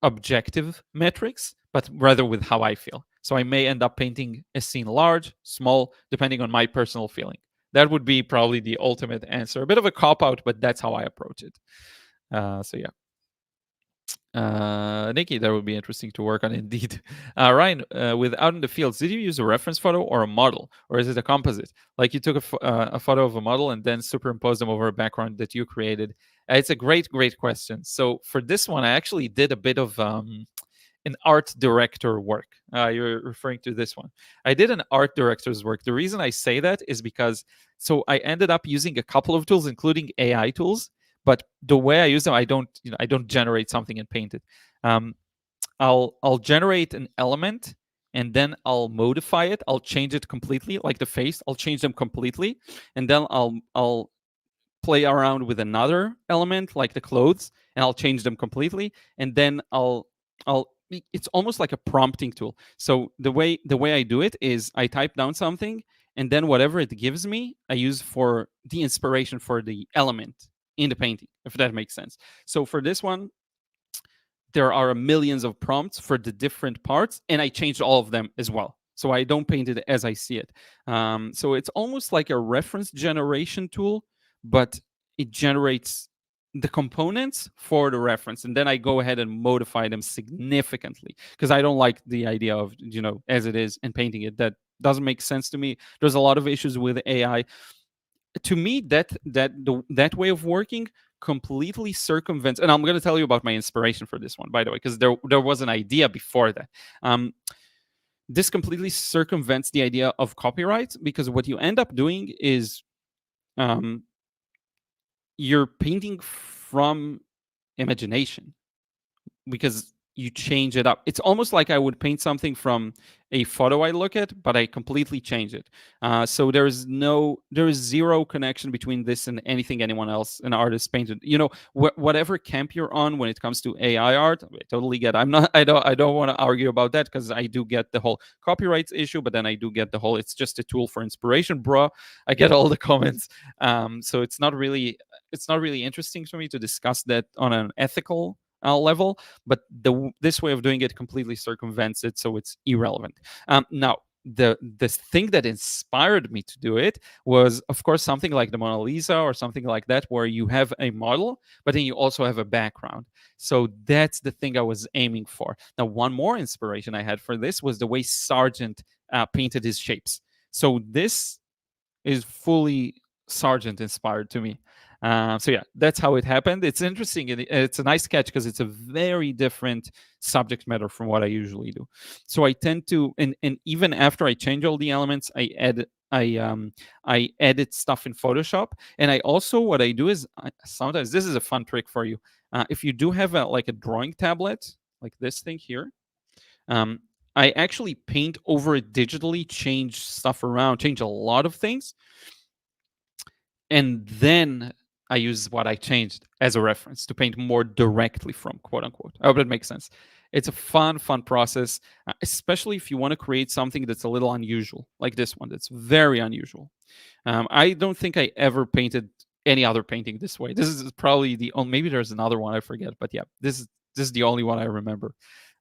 objective metrics, but rather with how I feel. So I may end up painting a scene large, small, depending on my personal feeling. That would be probably the ultimate answer. A bit of a cop out, but that's how I approach it. So yeah. Nikki, that would be interesting to work on indeed. Ryan, with Out in the Fields, did you use a reference photo or a model, or is it a composite? Like you took a photo of a model and then superimposed them over a background that you created? It's a great question. So for this one, I actually did a bit of an art director work. You're referring to this one. I did an art director's work. The reason I say that is because, so I ended up using a couple of tools, including AI tools. But the way I use them, I don't generate something and paint it. I'll generate an element and then I'll modify it. I'll change it completely, like the face. I'll change them completely, and then I'll play around with another element like the clothes, and I'll change them completely, and then I'll it's almost like a prompting tool. So the way I do it is I type down something, and then whatever it gives me I use for the inspiration for the element in the painting, if that makes sense. So for this one, there are millions of prompts for the different parts, and I changed all of them as well. So I don't paint it as I see it. So it's almost like a reference generation tool, but it generates the components for the reference, and then I go ahead and modify them significantly because I don't like the idea of as it is and painting it. That doesn't make sense to me. There's a lot of issues with AI. To me, that way of working completely circumvents, and I'm going to tell you about my inspiration for this one, by the way, because there was an idea before that. This completely circumvents the idea of copyright, because what you end up doing is you're painting from imagination, because you change it up. It's almost like I would paint something from a photo I look at, but I completely change it. So there is zero connection between this and anything anyone else, an artist painted. Whatever camp you're on when it comes to AI art, I totally get. I don't want to argue about that, because I do get the whole copyrights issue, but then I do get the whole it's just a tool for inspiration, bro. I get all the comments. So it's not really interesting for me to discuss that on an ethical level, but this way of doing it completely circumvents it, so it's irrelevant. Now, the thing that inspired me to do it was, of course, something like the Mona Lisa or something like that, where you have a model, but then you also have a background. So that's the thing I was aiming for. Now, one more inspiration I had for this was the way Sargent painted his shapes. So this is fully Sargent inspired to me. So yeah, that's how it happened. It's interesting. It's a nice sketch because it's a very different subject matter from what I usually do. So I tend to, and even after I change all the elements, I edit stuff in Photoshop. And I also, what I do is sometimes, this is a fun trick for you. If you do have like a drawing tablet, like this thing here, I actually paint over it digitally, change stuff around, change a lot of things, and then I use what I changed as a reference to paint more directly from, quote unquote. I hope that makes sense. It's a fun process, especially if you want to create something that's a little unusual, like this one. That's very unusual. I don't think I ever painted any other painting this way. This is probably the only, maybe there's another one I forget, but yeah, this is the only one I remember.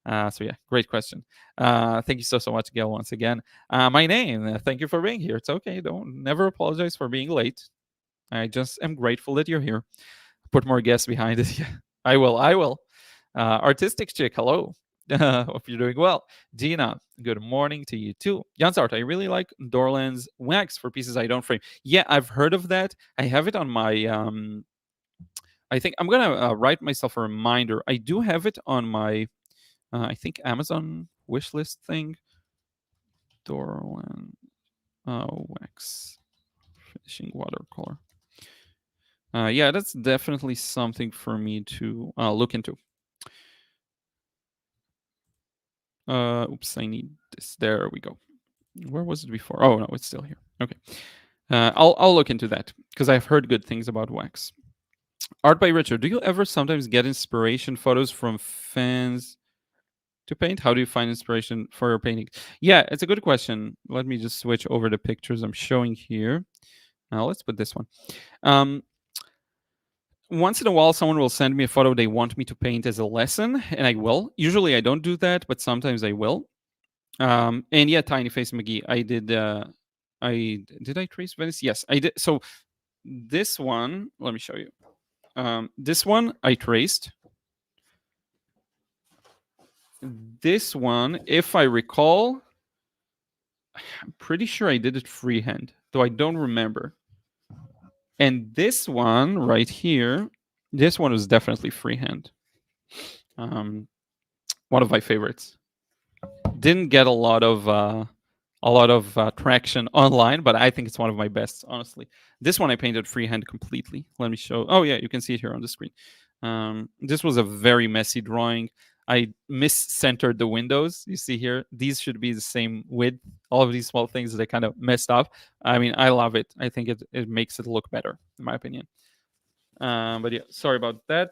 So yeah, great question. Thank you so much, Gail, once again. My name, thank you for being here. It's okay. Don't never apologize for being late. I just am grateful that you're here. Put more guests behind it. Yeah, I will. Artistic Chick, hello. Hope you're doing well. Gina, good morning to you too. Jansart, I really like Dorland's wax for pieces I don't frame. Yeah, I've heard of that. I have it on my I think I'm gonna write myself a reminder. I do have it on my I think Amazon wish list thing. Dorland wax finishing watercolor. Yeah, that's definitely something for me to look into. Oops, I need this. There we go. Where was it before? Oh no, it's still here. Okay. I'll look into that because I've heard good things about wax. Art by Richard. Do you ever sometimes get inspiration photos from fans to paint? How do you find inspiration for your painting? Yeah, it's a good question. Let me just switch over the pictures I'm showing here. Now let's put this one. Once in a while, someone will send me a photo they want me to paint as a lesson, and I will. Usually I don't do that, but sometimes I will. And yeah, Tiny Face McGee, I did. Did I trace Venice? Yes, I did. So this one, let me show you. This one I traced. This one, if I recall, I'm pretty sure I did it freehand, though I don't remember. And this one right here, this one was definitely freehand. One of my favorites. Didn't get a lot of traction online, but I think it's one of my best, honestly. This one I painted freehand completely. Let me show. Oh yeah, you can see it here on the screen. This was a very messy drawing. I mis-centered the windows. You see here, these should be the same width. All of these small things that I kind of messed up. I mean, I love it. I think it makes it look better, in my opinion. But yeah, sorry about that.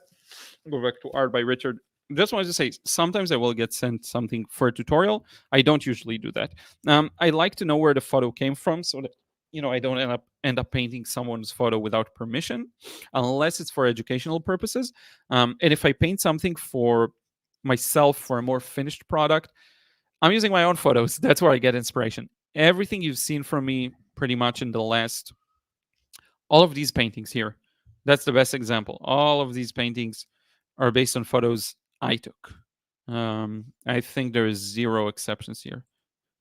Go back to art by Richard. Just wanted to say, sometimes I will get sent something for a tutorial. I don't usually do that. I like to know where the photo came from, so that I don't end up painting someone's photo without permission, unless it's for educational purposes. And if I paint something for myself for a more finished product, I'm using my own photos. That's where I get inspiration. Everything you've seen from me, pretty much in the last, all of these paintings here, that's the best example. All of these paintings are based on photos I took. I think there is zero exceptions here.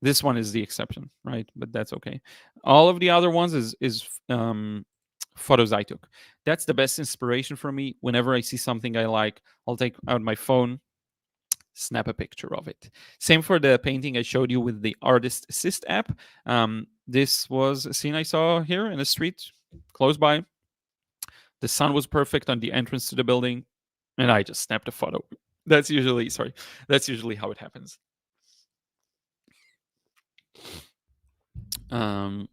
This one is the exception, right? But that's okay. All of the other ones is photos I took. That's the best inspiration for me. Whenever I see something I like, I'll take out my phone, snap a picture of it. Same for the painting I showed you with the Artist Assist app. This was a scene I saw here in the street close by. The sun was perfect on the entrance to the building, and I just snapped a photo. That's usually how it happens. Um,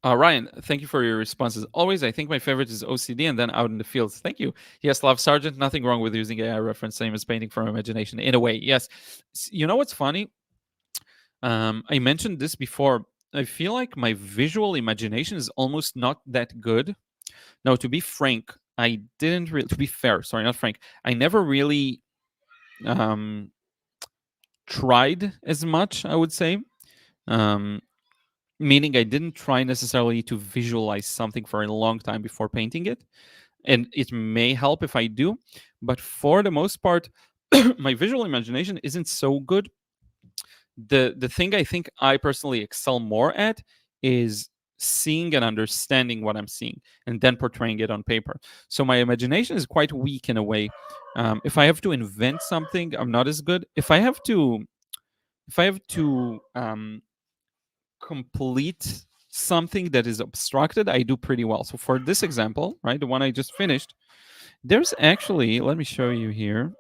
Ryan, thank you for your responses. Always, I think my favorite is OCD and then out in the fields. Thank you. Yes, Love Sergeant, nothing wrong with using AI reference, same as painting from imagination. In a way, yes. You know what's funny? I mentioned this before. I feel like my visual imagination is almost not that good. Now, to be frank, I didn't really, to be fair, sorry, not frank, I never really um, tried as much, I would say. Um, Meaning I didn't try necessarily to visualize something for a long time before painting it. And it may help if I do, but for the most part, my visual imagination isn't so good. The thing I think I personally excel more at is seeing and understanding what I'm seeing and then portraying it on paper. So my imagination is quite weak in a way. If I have to invent something, I'm not as good. If I have to complete something that is obstructed, I do pretty well. So for this example, right, the one I just finished, there's actually, let me show you here.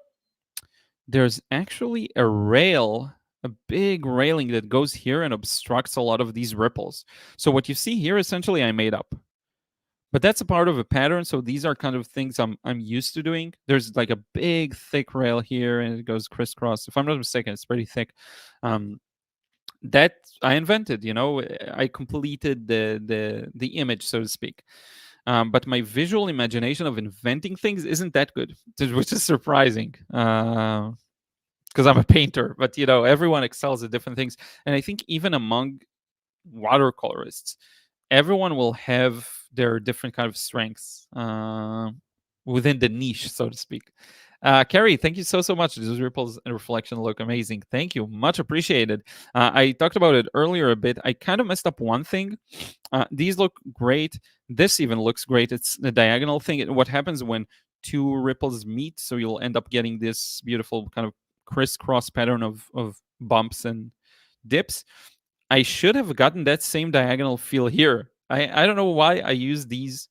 There's actually a big railing that goes here and obstructs a lot of these ripples. So what you see here, essentially, I made up. But that's a part of a pattern. So these are kind of things I'm used to doing. There's like a big thick rail here, and it goes crisscross. If I'm not mistaken, it's pretty thick. That I invented. I completed the image, so to speak. But my visual imagination of inventing things isn't that good, which is surprising. Because I'm a painter, but everyone excels at different things, and I think even among watercolorists, everyone will have their different kind of strengths within the niche, so to speak. Carrie, thank you so much. These ripples and reflection look amazing. Thank you, much appreciated. I talked about it earlier a bit. I kind of messed up one thing. These look great. This even looks great. It's the diagonal thing. What happens when two ripples meet? So you'll end up getting this beautiful kind of crisscross pattern of bumps and dips. I should have gotten that same diagonal feel here. I don't know why I used these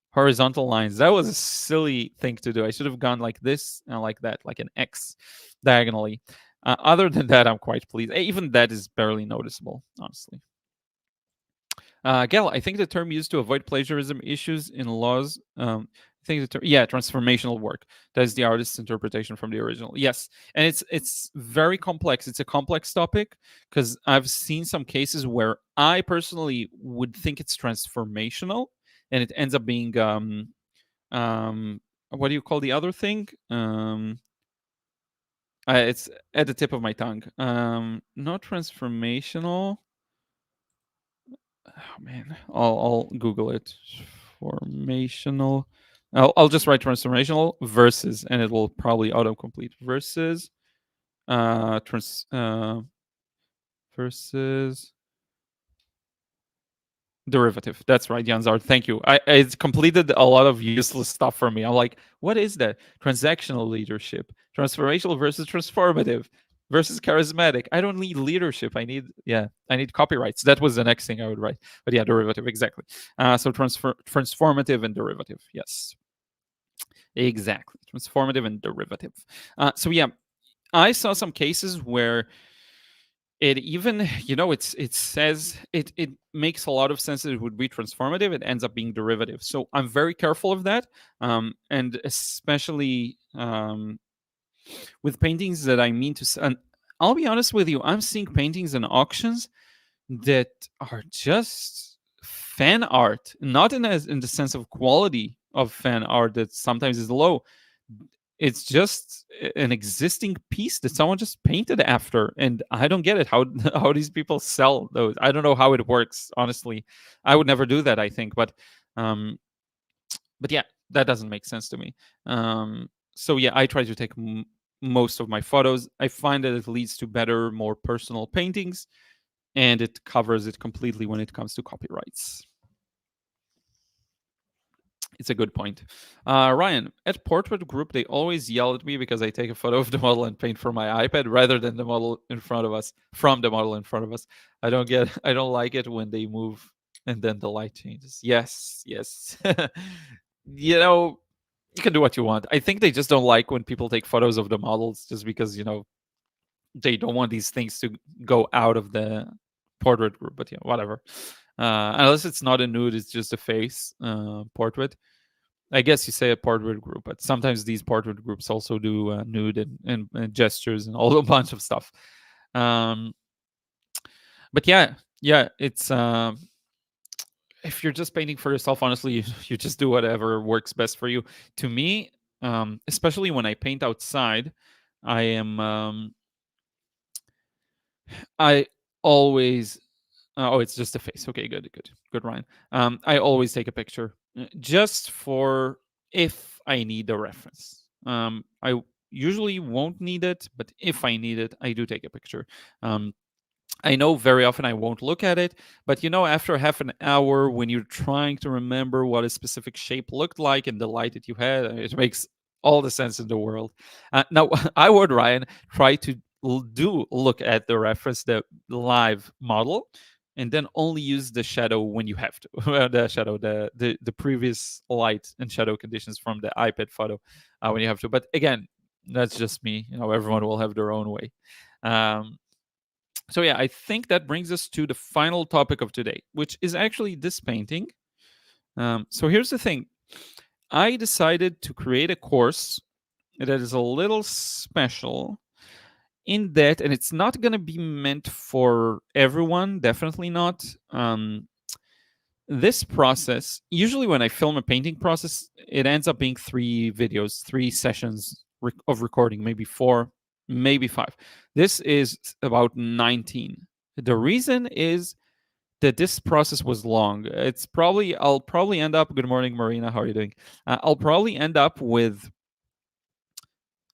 horizontal lines. That was a silly thing to do. I should have gone like this and like that, like an X diagonally. Other than that, I'm quite pleased. Even that is barely noticeable, honestly. Gail, I think the term used to avoid plagiarism issues in laws. I think the term, yeah, transformational work. That is the artist's interpretation from the original. Yes, and it's very complex. It's a complex topic because I've seen some cases where I personally would think it's transformational, and it ends up being what do you call the other thing? It's at the tip of my tongue. Not transformational. Oh man, I'll Google it. Formational. I'll just write transformational versus, and it will probably autocomplete. Versus, versus derivative. That's right, Janzar. Thank you. It's completed a lot of useless stuff for me. I'm like, what is that? Transactional leadership, transformational versus transformative versus charismatic. I don't need leadership. I need copyrights. That was the next thing I would write. But yeah, derivative, exactly. So transformative and derivative. Yes, exactly. Transformative and derivative. So yeah, I saw some cases where it even, it says it makes a lot of sense that it would be transformative. It ends up being derivative. So I'm very careful of that, and especially with paintings that I mean to. And I'll be honest with you, I'm seeing paintings in auctions that are just fan art, not in the sense of quality of fan art that sometimes is low. It's just an existing piece that someone just painted after, and I don't get it. How how these people sell those? I don't know how it works. Honestly, I would never do that. I think, um, but yeah, that doesn't make sense to me. So yeah, I try to take most of my photos. I find that it leads to better, more personal paintings, and it covers it completely when it comes to copyrights. It's a good point. Ryan, at Portrait Group, they always yell at me because I take a photo of the model and paint for my iPad rather than the model in front of us, from the model in front of us. I don't like it when they move and then the light changes. Yes, yes. you know, you can do what you want. I think they just don't like when people take photos of the models just because, they don't want these things to go out of the portrait group. But yeah, whatever. Unless it's not a nude, it's just a face portrait. I guess you say a portrait group, but sometimes these portrait groups also do nude and gestures and all a bunch of stuff. Um, but yeah, it's if you're just painting for yourself, honestly, you just do whatever works best for you. To me, especially when I paint outside, I am I always oh, it's just a face. Okay, good, Ryan. I always take a picture just for if I need a reference. I usually won't need it, but if I need it, I do take a picture. Um, I know very often I won't look at it, but after half an hour, when you're trying to remember what a specific shape looked like and the light that you had, it makes all the sense in the world. Now, I would, Ryan, try to do look at the reference, the live model, and then only use the shadow when you have to. The shadow, the previous light and shadow conditions from the iPad photo when you have to. But again, that's just me. Everyone will have their own way. Um, so yeah, I think that brings us to the final topic of today, which is actually this painting. So here's the thing. I decided to create a course that is a little special in that, and it's not going to be meant for everyone, definitely not. This process, usually when I film a painting process, it ends up being 3 videos, 3 sessions of recording, maybe 4, maybe 5. This is about 19. The reason is that this process was long. I'll probably end up, good morning, Marina, how are you doing? I'll probably end up with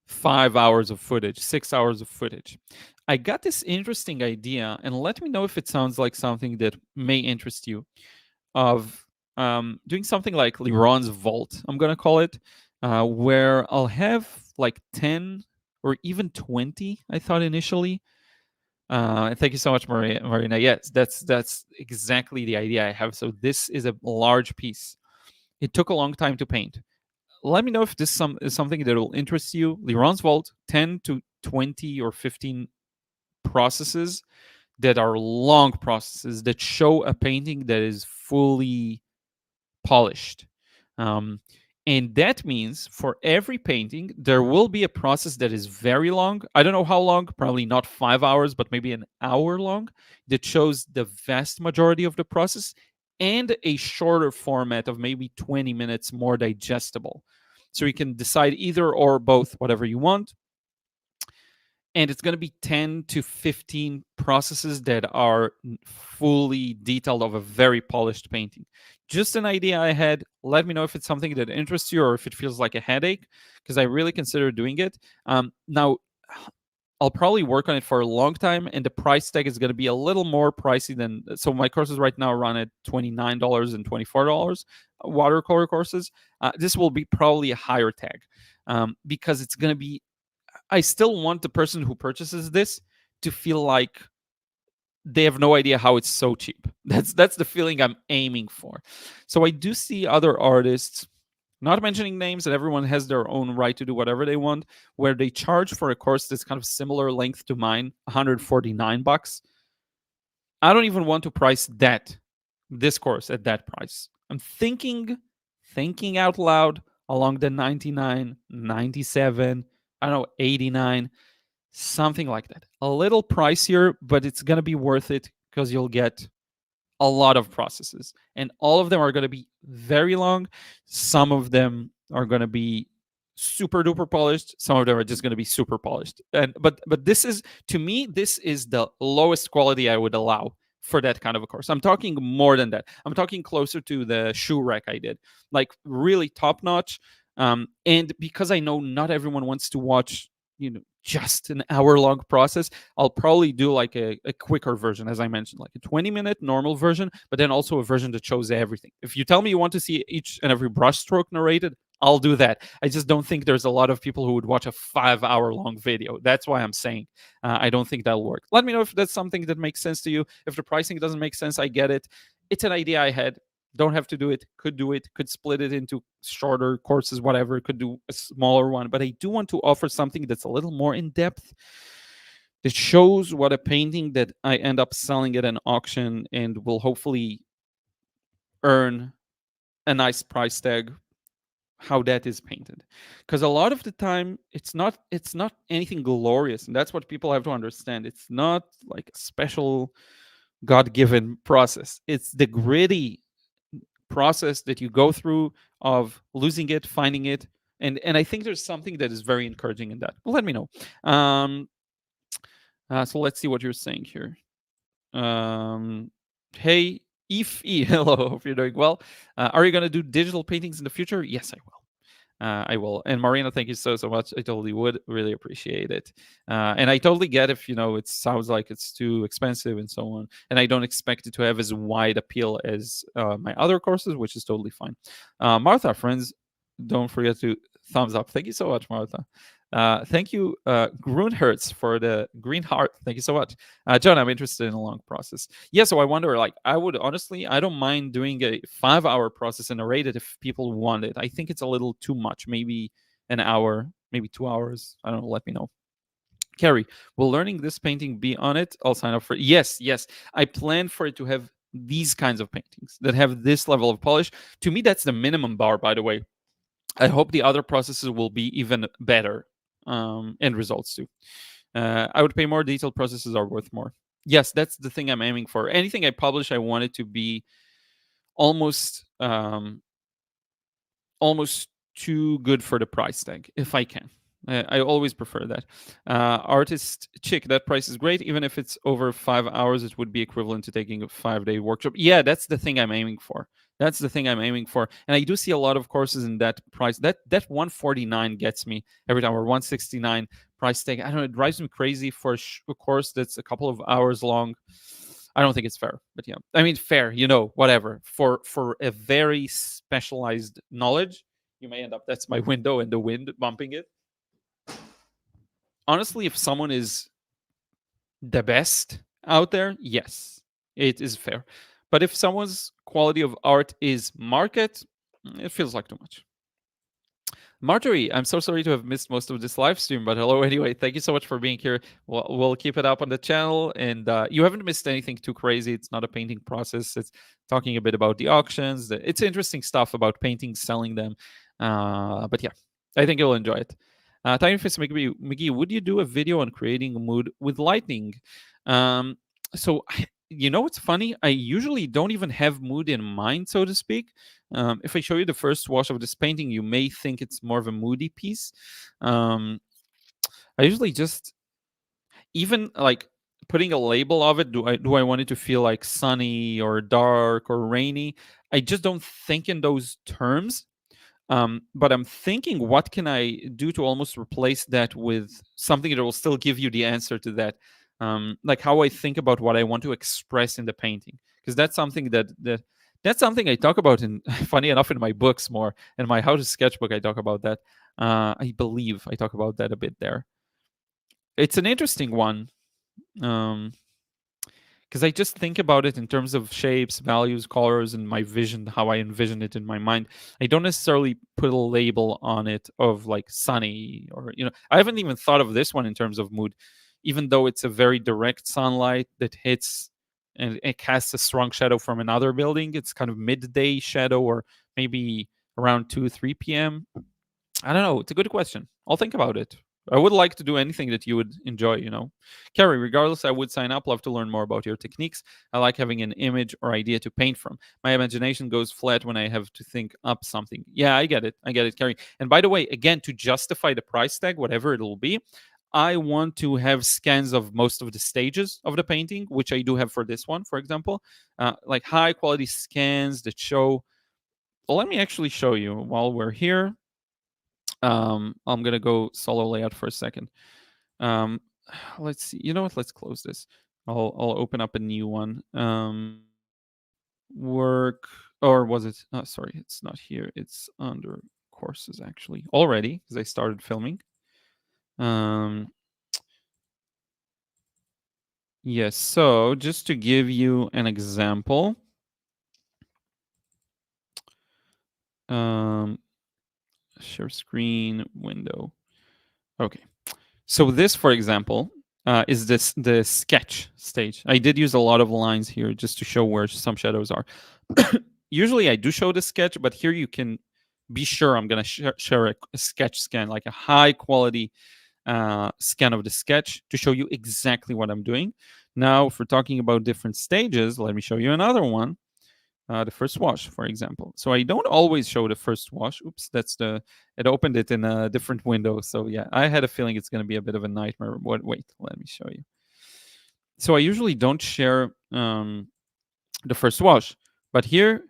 5 hours of footage, 6 hours of footage. I got this interesting idea, and let me know if it sounds like something that may interest you, of doing something like Liron's Vault, I'm going to call it, where I'll have like 10 or even 20, I thought initially. Thank you so much, Marina. Yes, that's exactly the idea I have. So this is a large piece. It took a long time to paint. Let me know if this is something that will interest you. Liron's Vault, 10 to 20 or 15 processes that are long processes that show a painting that is fully polished. Um, and that means for every painting, there will be a process that is very long. I don't know how long, probably not 5 hours, but maybe an hour long, that shows the vast majority of the process, and a shorter format of maybe 20 minutes, more digestible. So you can decide either or both, whatever you want, and it's going to be 10 to 15 processes that are fully detailed of a very polished painting. Just an idea I had. Let me know if it's something that interests you or if it feels like a headache, because I really consider doing it. Now, I'll probably work on it for a long time, and the price tag is going to be a little more pricey than. So my courses right now run at $29 and $24. Watercolor courses. This will be probably a higher tag, because it's going to be. I still want the person who purchases this to feel like they have no idea how it's so cheap. That's the feeling I'm aiming for. So I do see other artists not mentioning names, and everyone has their own right to do whatever they want, where they charge for a course that's kind of similar length to mine, $149. I don't even want to price this course at that price. I'm thinking out loud along the 99, 97, I don't know, 89, something like that. A little pricier, but it's going to be worth it because you'll get a lot of processes, and all of them are going to be very long. Some of them are going to be super duper polished, some of them are just going to be super polished, and but this is, to me, this is the lowest quality I would allow for that kind of a course. I'm talking more than that. I'm talking closer to the shoe rack I did, like really top notch. And because I know not everyone wants to watch, just an hour long process, I'll probably do like a quicker version, as I mentioned, like a 20-minute normal version, but then also a version that shows everything. If you tell me you want to see each and every brushstroke narrated, I'll do that. I just don't think there's a lot of people who would watch a 5-hour long video. That's why I'm saying I don't think that'll work. Let me know if that's something that makes sense to you. If the pricing doesn't make sense, I get it. It's an idea I had. Don't have to do it. Could do it. Could split it into shorter courses, whatever. Could do a smaller one. But I do want to offer something that's a little more in depth, that shows what a painting that I end up selling at an auction and will hopefully earn a nice price tag, how that is painted. Because a lot of the time it's not anything glorious, and that's what people have to understand. It's not like a special god-given process. It's the gritty process that you go through of losing it, finding it, and I think there's something that is very encouraging in that. Well, let me know. So let's see what you're saying here. Hey, If E, hello, hope you're doing well. Are you going to do digital paintings in the future? Yes, I will. I will. And Marina, thank you so much. I totally would really appreciate it. And I totally get if it sounds like it's too expensive and so on. And I don't expect it to have as wide appeal as my other courses, which is totally fine. Martha, friends, don't forget to thumbs up. Thank you so much, Martha. Thank you, Grunhertz, for the green heart. Thank you so much. John, I'm interested in a long process. Yeah, so I wonder, I would honestly, I don't mind doing a 5-hour process and narrate it if people want it. I think it's a little too much. Maybe an hour, maybe 2 hours. I don't know. Let me know. Carrie, will learning this painting be on it? I'll sign up for it. Yes. I plan for it to have these kinds of paintings that have this level of polish. To me, that's the minimum bar, by the way. I hope the other processes will be even better end results too. I would pay more. Detailed processes are worth more. Yes, that's the thing I'm aiming for. Anything I publish, I want it to be almost too good for the price tag, if I can. I always prefer that. Artist Chick, that price is great. Even if it's over 5 hours, it would be equivalent to taking a 5-day workshop. Yeah, that's the thing I'm aiming for. And I do see a lot of courses in that price. That 149 gets me every time, or 169 price tag. I don't know, it drives me crazy for a course that's a couple of hours long. I don't think it's fair, but yeah, I mean, fair, whatever. For a very specialized knowledge, you may end up. That's my window and the wind bumping it. Honestly, if someone is the best out there, yes, it is fair. But if someone's quality of art is market, it feels like too much. Marjorie, I'm so sorry to have missed most of this live stream, but hello anyway. Thank you so much for being here. We'll keep it up on the channel, and you haven't missed anything too crazy. It's not a painting process. It's talking a bit about the auctions. It's interesting stuff about paintings, selling them. But yeah, I think you'll enjoy it. Tiny Face McGee, would you do a video on creating a mood with lightning? So it's funny. I usually don't even have mood in mind, so to speak. If I show you the first wash of this painting, you may think it's more of a moody piece. I usually just, even like putting a label of it, do I want it to feel like sunny or dark or rainy? I just don't think in those terms. But I'm thinking, what can I do to almost replace that with something that will still give you the answer to that? Like how I think about what I want to express in the painting, because that's something that's something I talk about in, funny enough, in my books more. In my How to Sketchbook, I talk about that. I believe I talk about that a bit there. It's an interesting one. Because because I just think about it in terms of shapes, values, colors, and my vision, how I envision it in my mind. I don't necessarily put a label on it of like sunny, or I haven't even thought of this one in terms of mood, even though it's a very direct sunlight that hits and it casts a strong shadow from another building. It's kind of midday shadow, or maybe around 2 3 p.m. I don't know. It's a good question. I'll think about it. I would like to do anything that you would enjoy. Carrie, regardless, I would sign up. Love to learn more about your techniques. I like having an image or idea to paint from. My imagination goes flat when I have to think up something. Yeah, I get it. I get it, Carrie. And by the way, again, to justify the price tag, whatever it'll be, I want to have scans of most of the stages of the painting, which I do have for this one, for example, like high quality scans that show. Well, let me actually show you while we're here. I'm gonna go solo layout for a second. Um, let's see. You know what? Let's close this. I'll open up a new one. Work, or was it? Oh, sorry, it's not here. It's under courses actually already because I started filming. Yes. So just to give you an example. Share screen window. Okay. So this, for example, is the sketch stage. I did use a lot of lines here just to show where some shadows are. Usually I do show the sketch, but here you can be sure I'm going to share a sketch scan, like a high quality scan of the sketch to show you exactly what I'm doing. Now, if we're talking about different stages, let me show you another one. The first wash, for example. So I don't always show the first wash. Oops, it opened it in a different window. So yeah, I had a feeling it's going to be a bit of a nightmare. Wait, let me show you. So I usually don't share the first wash, but here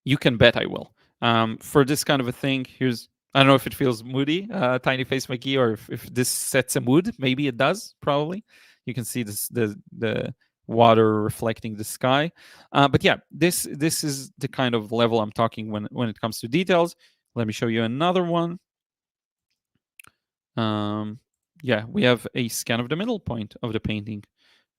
you can bet I will. For this kind of a thing, I don't know if it feels moody, Tiny Face McGee, or if this sets a mood. Maybe it does, probably. You can see the water reflecting the sky. But yeah, this is the kind of level I'm talking when it comes to details. Let me show you another one. Yeah, we have a scan of the middle point of the painting.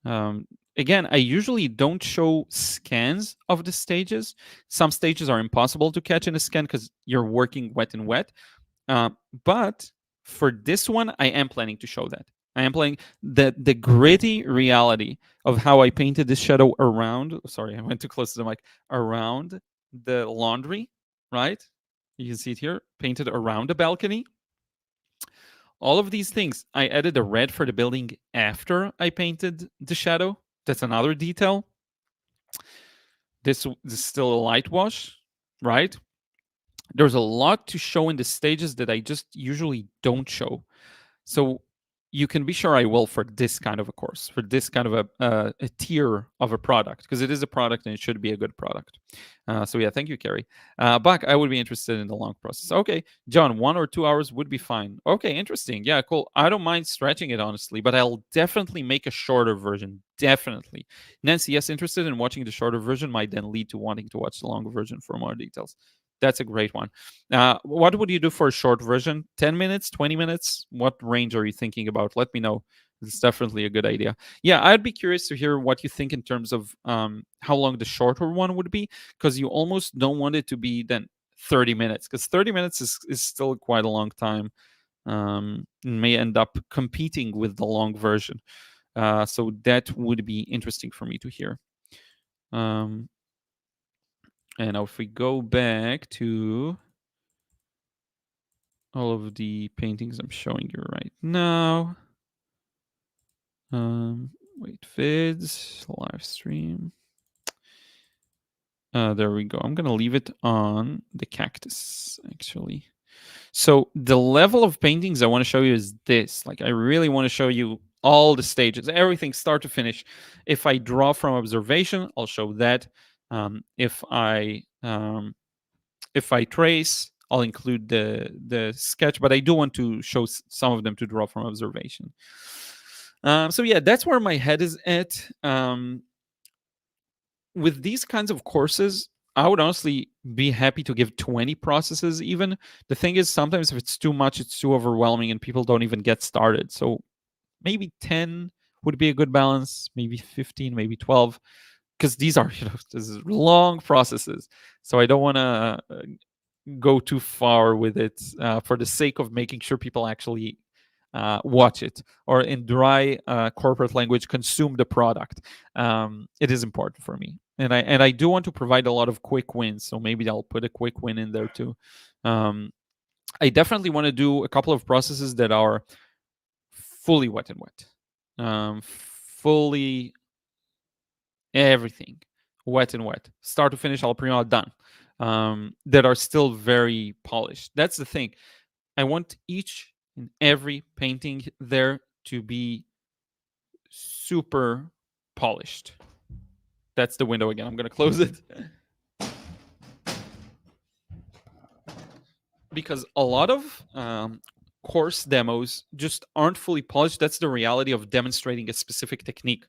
Again, I usually don't show scans of the stages. Some stages are impossible to catch in a scan because you're working wet and wet. But for this one, I am planning to show that. I am playing the gritty reality of how I painted this shadow around. Sorry, I went too close to the mic. Around the laundry, right? You can see it here, painted around the balcony. All of these things, I added a red for the building after I painted the shadow. That's another detail. This is still a light wash, right? There's a lot to show in the stages that I just usually don't show. So you can be sure I will for this kind of a course, for this kind of a tier of a product, because it is a product and it should be a good product. So yeah, thank you, Carrie. Buck, I would be interested in the long process. Okay, John, 1 or 2 hours would be fine. Okay, interesting. Yeah, cool. I don't mind stretching it, honestly, but I'll definitely make a shorter version. Definitely. Nancy, yes, interested in watching the shorter version might then lead to wanting to watch the longer version for more details. That's a great one. What would you do for a short version? 10 minutes, 20 minutes? What range are you thinking about? Let me know. It's definitely a good idea. Yeah, I'd be curious to hear what you think in terms of how long the shorter one would be, because you almost don't want it to be then 30 minutes, because 30 minutes is still quite a long time. May end up competing with the long version. So that would be interesting for me to hear. And now if we go back to all of the paintings I'm showing you right now. Wait, vids, live stream. There we go. I'm going to leave it on the cactus, actually. So the level of paintings I want to show you is this. Like, I really want to show you all the stages, everything start to finish. If I draw from observation, I'll show that. If I trace, I'll include the sketch, but I do want to show some of them to draw from observation. So yeah, that's where my head is at. With these kinds of courses, I would honestly be happy to give 20 processes even. The thing is, sometimes if it's too much, it's too overwhelming and people don't even get started. So maybe 10 would be a good balance. Maybe 15, maybe 12, because these are this is long processes. So I don't want to go too far with it for the sake of making sure people actually watch it, or in dry corporate language, consume the product. It is important for me, and I do want to provide a lot of quick wins. So maybe I'll put a quick win in there too. Um, I definitely want to do a couple of processes that are fully wet and wet, fully everything wet and wet, start to finish, al primo, done. That are still very polished. That's the thing. I want each and every painting there to be super polished. That's the window again. I'm going to close it. Because a lot of course demos just aren't fully polished. That's the reality of demonstrating a specific technique.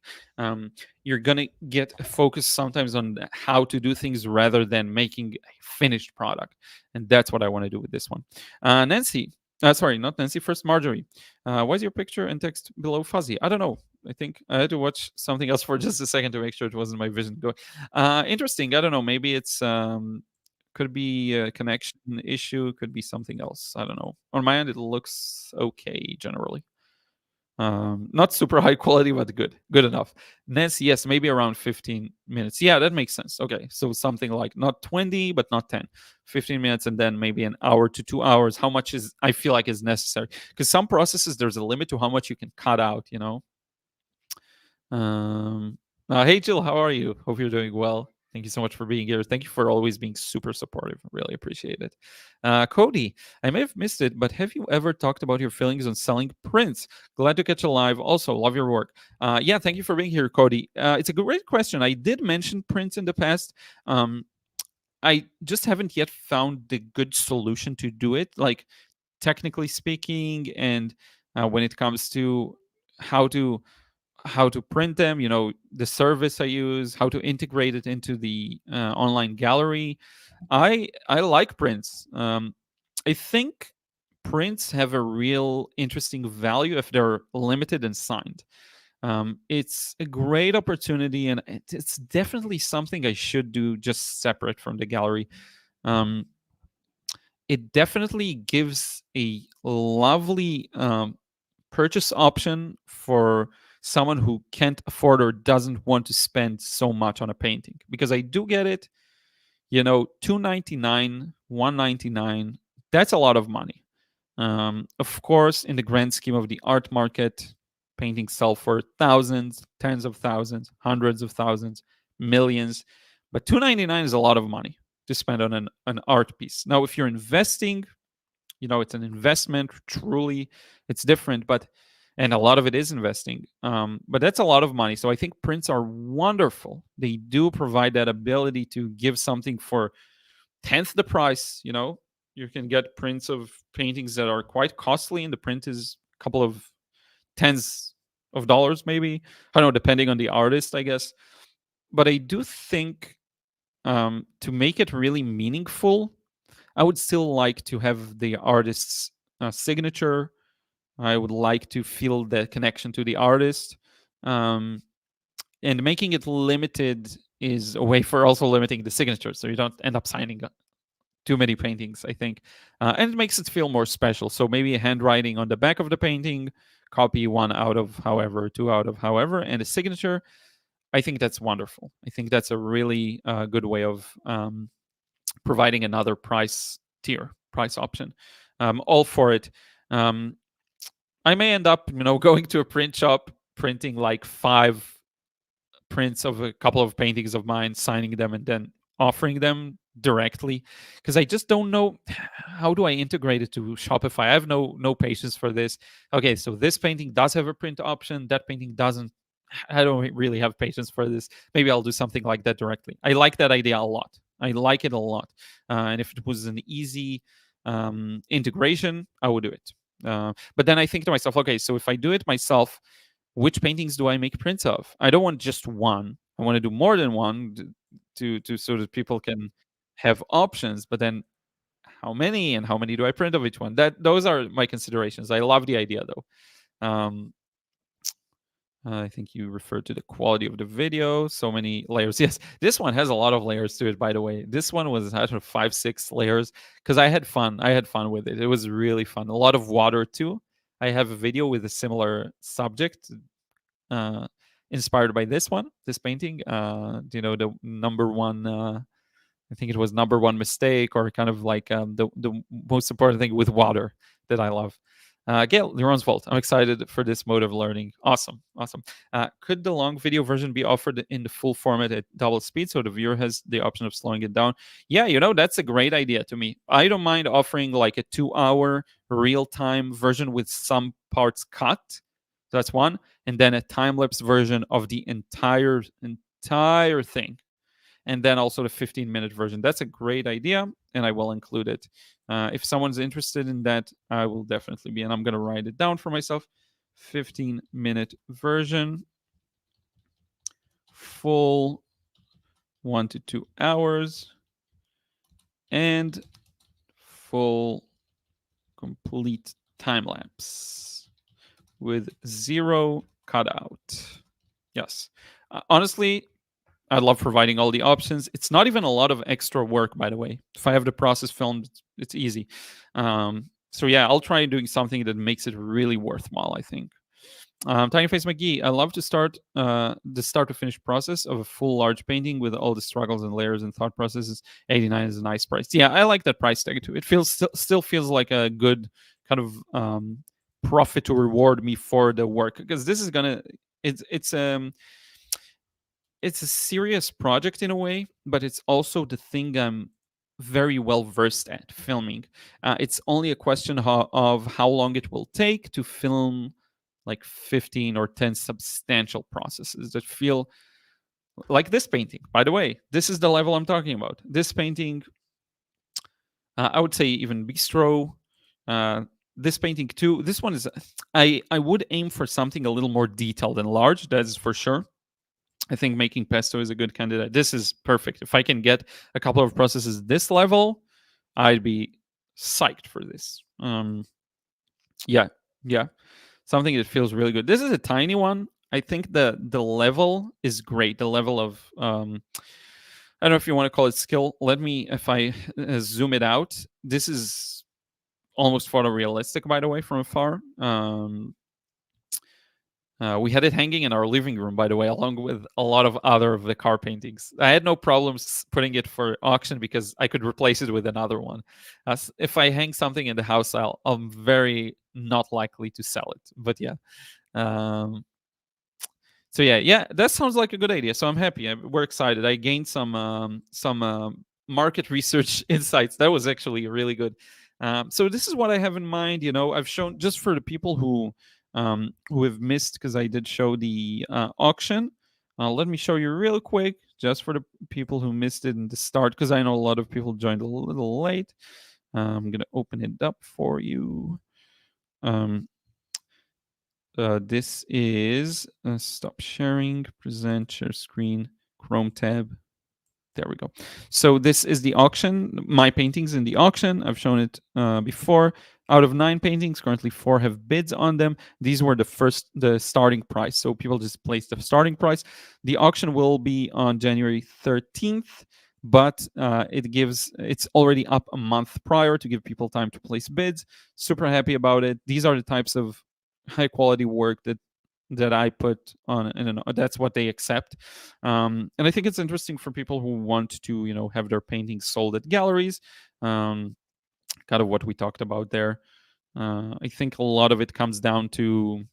You're going to get focused sometimes on how to do things rather than making a finished product. And that's what I want to do with this one. Nancy, sorry, not Nancy, first Marjorie. Why is your picture and text below fuzzy? I don't know. I think I had to watch something else for just a second to make sure it wasn't my vision going. Interesting. I don't know. Maybe it's could be a connection issue, could be something else. I don't know. On my end, it looks okay generally. Not super high quality, but good enough. Nancy, yes, maybe around 15 minutes. Yeah, that makes sense. Okay, so something like not 20, but not 10, 15 minutes, and then maybe an hour to 2 hours. How much is I feel like is necessary? Because some processes there's a limit to how much you can cut out. Hey Jill, how are you? Hope you're doing well. Thank you so much for being here. Thank you for always being super supportive. Really appreciate it. Cody, I may have missed it, but have you ever talked about your feelings on selling prints? Glad to catch you live. Also, love your work. Yeah, thank you for being here, Cody. It's a great question. I did mention prints in the past. I just haven't yet found the good solution to do it, like technically speaking, and when it comes to how to print them, the service I use, how to integrate it into the online gallery. I like prints. I think prints have a real interesting value if they're limited and signed. It's a great opportunity, and it's definitely something I should do just separate from the gallery. um, it definitely gives a lovely purchase option for someone who can't afford or doesn't want to spend so much on a painting, because I do get it. 299, 199, that's a lot of money. Of course, in the grand scheme of the art market, paintings sell for thousands, tens of thousands, hundreds of thousands, millions, but 299 is a lot of money to spend on an art piece. Now if you're investing, it's an investment, truly, it's different, but and a lot of it is investing, but that's a lot of money. So I think prints are wonderful. They do provide that ability to give something for tenth the price. You can get prints of paintings that are quite costly, and the print is a couple of tens of dollars, maybe, I don't know, depending on the artist, I guess. But I do think, to make it really meaningful, I would still like to have the artist's signature. I would like to feel the connection to the artist. Um, and making it limited is a way for also limiting the signature, so you don't end up signing too many paintings, I think. And it makes it feel more special. So maybe a handwriting on the back of the painting, copy one out of however, two out of however, and a signature. I think that's wonderful. I think that's a really good way of providing another price option. All for it. I may end up, going to a print shop, printing like 5 prints of a couple of paintings of mine, signing them, and then offering them directly, because I just don't know how do I integrate it to Shopify. I have no patience for this. Okay, so this painting does have a print option, that painting doesn't. I don't really have patience for this. Maybe I'll do something like that directly. I like that idea a lot. I like it a lot. And if it was an easy integration, I would do it. But then I think to myself, okay, so if I do it myself, which paintings do I make prints of? I don't want just one. I want to do more than one to so that people can have options. But then how many, and how many do I print of each one? Those are my considerations. I love the idea though. I think you referred to the quality of the video. So many layers. Yes, this one has a lot of layers to it, by the way. This one was, I don't know, 5, 6 layers because I had fun. I had fun with it. It was really fun. A lot of water, too. I have a video with a similar subject uh, inspired by this one, this painting. The number one, I think it was number one mistake, or kind of like the most important thing with water that I love. Gail, Liron's fault. I'm excited for this mode of learning. Awesome, awesome. Could the long video version be offered in the full format at double speed so the viewer has the option of slowing it down? Yeah, that's a great idea to me. I don't mind offering like a 2-hour real-time version with some parts cut. That's one, and then a time-lapse version of the entire thing, and then also the 15-minute version. That's a great idea, and I will include it. If someone's interested in that, I will definitely be, and I'm going to write it down for myself. 15-minute version, full 1 to 2 hours, and full complete time lapse with 0 cutout. Yes. Honestly, I love providing all the options. It's not even a lot of extra work, by the way. If I have the process filmed, it's easy. So yeah, I'll try doing something that makes it really worthwhile, I think. Tiny Face McGee, I love to start the start to finish process of a full large painting with all the struggles and layers and thought processes. 89 is a nice price. Yeah, I like that price tag too. It feels still feels like a good kind of profit to reward me for the work, because this is gonna it's a serious project in a way, but it's also the thing I'm very well versed at filming. It's only a question of how long it will take to film like 15 or 10 substantial processes that feel like this painting. By the way, this is the level I'm talking about. This painting, I would say even Bistro. This painting too. This one is, I would aim for something a little more detailed and large. That is for sure. I think making pesto is a good candidate. This is perfect. If I can get a couple of processes this level, I'd be psyched for this. Yeah, yeah, something that feels really good. This is a tiny one. I think the level is great. The level of I don't know if you want to call it skill. Let me, if I zoom it out, this is almost photorealistic, by the way, from afar. We had it hanging in our living room, by the way, along with a lot of other of the car paintings. I had no problems putting it for auction because I could replace it with another one. If I hang something in the house, I'm very not likely to sell it. But yeah. So yeah, that sounds like a good idea. So I'm happy. We're excited. I gained some market research insights. That was actually really good. So this is what I have in mind. I've shown, just for the people who have missed, because I did show the auction. Let me show you real quick, just for the people who missed it in the start, because I know a lot of people joined a little late. I'm gonna open it up for you. This is stop sharing, present, share screen, Chrome tab. There we go. So this is the auction. My paintings in the auction. I've shown it before. Out of 9 paintings, currently 4 have bids on them. These were the starting price. So people just placed the starting price. The auction will be on January 13th, but it's already up a month prior to give people time to place bids. Super happy about it. These are the types of high quality work that I put on, and that's what they accept. And I think it's interesting for people who want to, have their paintings sold at galleries. Kind of what we talked about there. I think a lot of it comes down to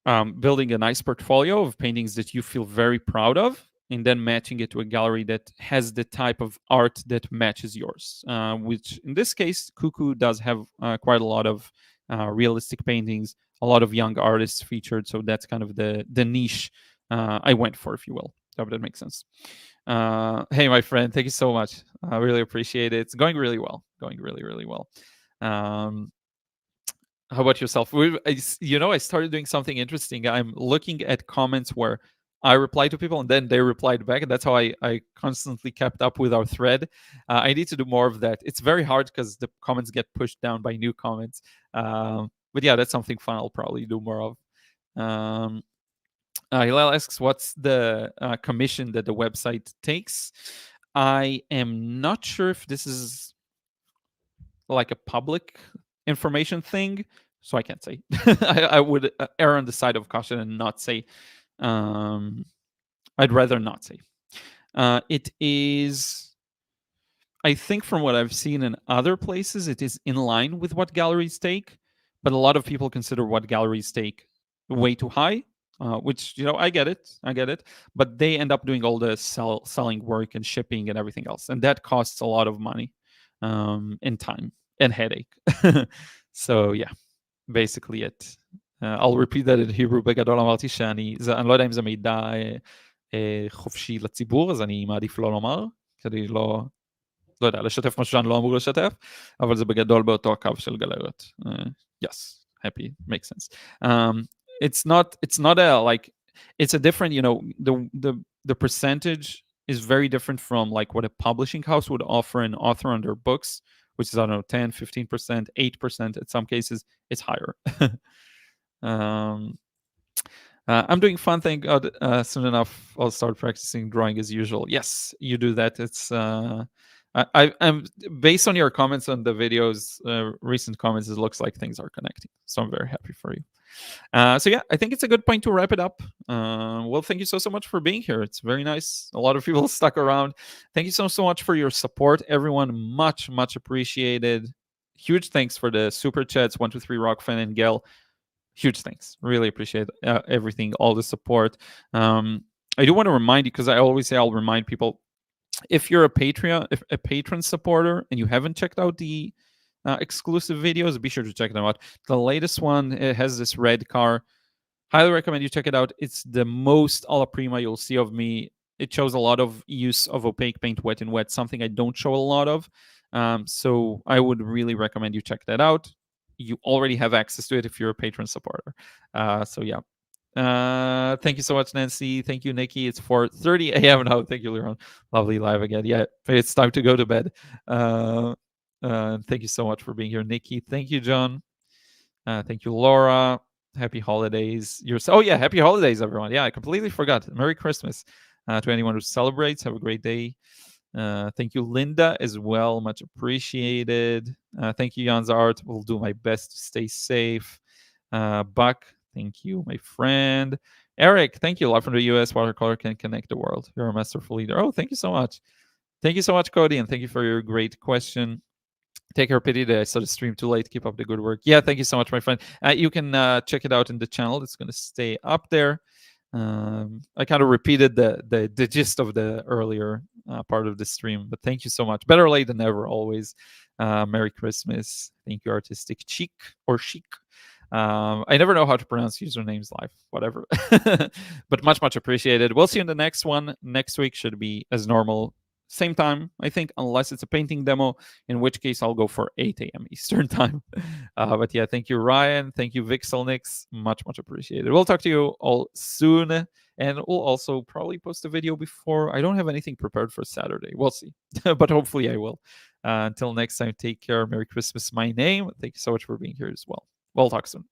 building a nice portfolio of paintings that you feel very proud of, and then matching it to a gallery that has the type of art that matches yours. Which in this case, Cuckoo does have quite a lot of realistic paintings, a lot of young artists featured. So that's kind of the niche I went for, if you will. I hope that makes sense. Hey, my friend, thank you so much. I really appreciate it. It's going really well. Going really, really well. How about yourself? I started doing something interesting. I'm looking at comments where I reply to people and then they replied back, and that's how I constantly kept up with our thread. I need to do more of that. It's very hard because the comments get pushed down by new comments. But yeah, that's something fun I'll probably do more of. Hillel asks, what's the commission that the website takes? I am not sure if this is like a public information thing, so I can't say. I would err on the side of caution and not say. I'd rather not say. It is, I think, from what I've seen in other places, it is in line with what galleries take, but a lot of people consider what galleries take way too high. Which, I get it, but they end up doing all the selling work and shipping and everything else, and that costs a lot of money, and time and headache. So yeah, basically it. I'll repeat that in Hebrew. בגדול אמרתי שאני לא יודע אם זה מידע חופשי לציבור, אז אני מעדיף לא לומר, כדי לא יודע, לשתף משהו שאני לא אמור לשתף, אבל זה בגדול באותו הקו של גלריות. Yes, happy, makes sense. It's not a like, it's a different, the percentage is very different from like what a publishing house would offer an author on their books, which is, I don't know, 10, 15%, 8%. In some cases, it's higher. I'm doing fun, thank God. Soon enough, I'll start practicing drawing as usual. Yes, you do that. It's I'm based on your comments on the videos, recent comments, it looks like things are connecting. So I'm very happy for you. So yeah, I think it's a good point to wrap it up. Well, thank you so much for being here. It's very nice. A lot of people stuck around. Thank you so much for your support, everyone. Much appreciated. Huge thanks for the super chats, 123 Rockfan and Gail. Huge thanks. Really appreciate everything, all the support. I do want to remind you, because I always say I'll remind people, if you're a patron supporter and you haven't checked out the exclusive videos, be sure to check them out. The latest one, it has this red car. Highly recommend you check it out. It's the most alla prima you'll see of me. It shows a lot of use of opaque paint, wet and wet, something I don't show a lot of. So I would really recommend you check that out. You already have access to it if you're a patron supporter. So yeah. Thank you so much, Nancy. Thank you, Nikki. It's 4:30 a.m. now. Thank you, Liron. Lovely live again. Yeah, it's time to go to bed. Thank you so much for being here, Nikki. Thank you, John. Thank you, Laura. Happy holidays. Oh yeah, happy holidays, everyone. Yeah, I completely forgot. Merry Christmas to anyone who celebrates. Have a great day. Thank you, Linda, as well. Much appreciated. Thank you, Jan's Art. Will do my best to stay safe. Buck, thank you, my friend. Eric, thank you. A lot from the US. Watercolor can connect the world. You're a masterful leader. Oh, thank you so much. Thank you so much, Cody, and thank you for your great question. Take her pity that I saw the stream too late. Keep up the good work. Yeah, thank you so much, my friend. You can check it out in the channel. It's going to stay up there. I kind of repeated the gist of the earlier part of the stream, but thank you so much. Better late than never, always. Merry Christmas. Thank you, Artistic Chic or Chic. I never know how to pronounce usernames live, whatever. But much appreciated. We'll see you in the next one. Next week should be as normal. Same time, I think, unless it's a painting demo, in which case I'll go for 8 a.m. Eastern time. But yeah, thank you, Ryan. Thank you, Vixelnix. Much appreciated. We'll talk to you all soon. And we'll also probably post a video before. I don't have anything prepared for Saturday. We'll see. But hopefully I will. Until next time, take care. Merry Christmas, my name. Thank you so much for being here as well. We'll talk soon.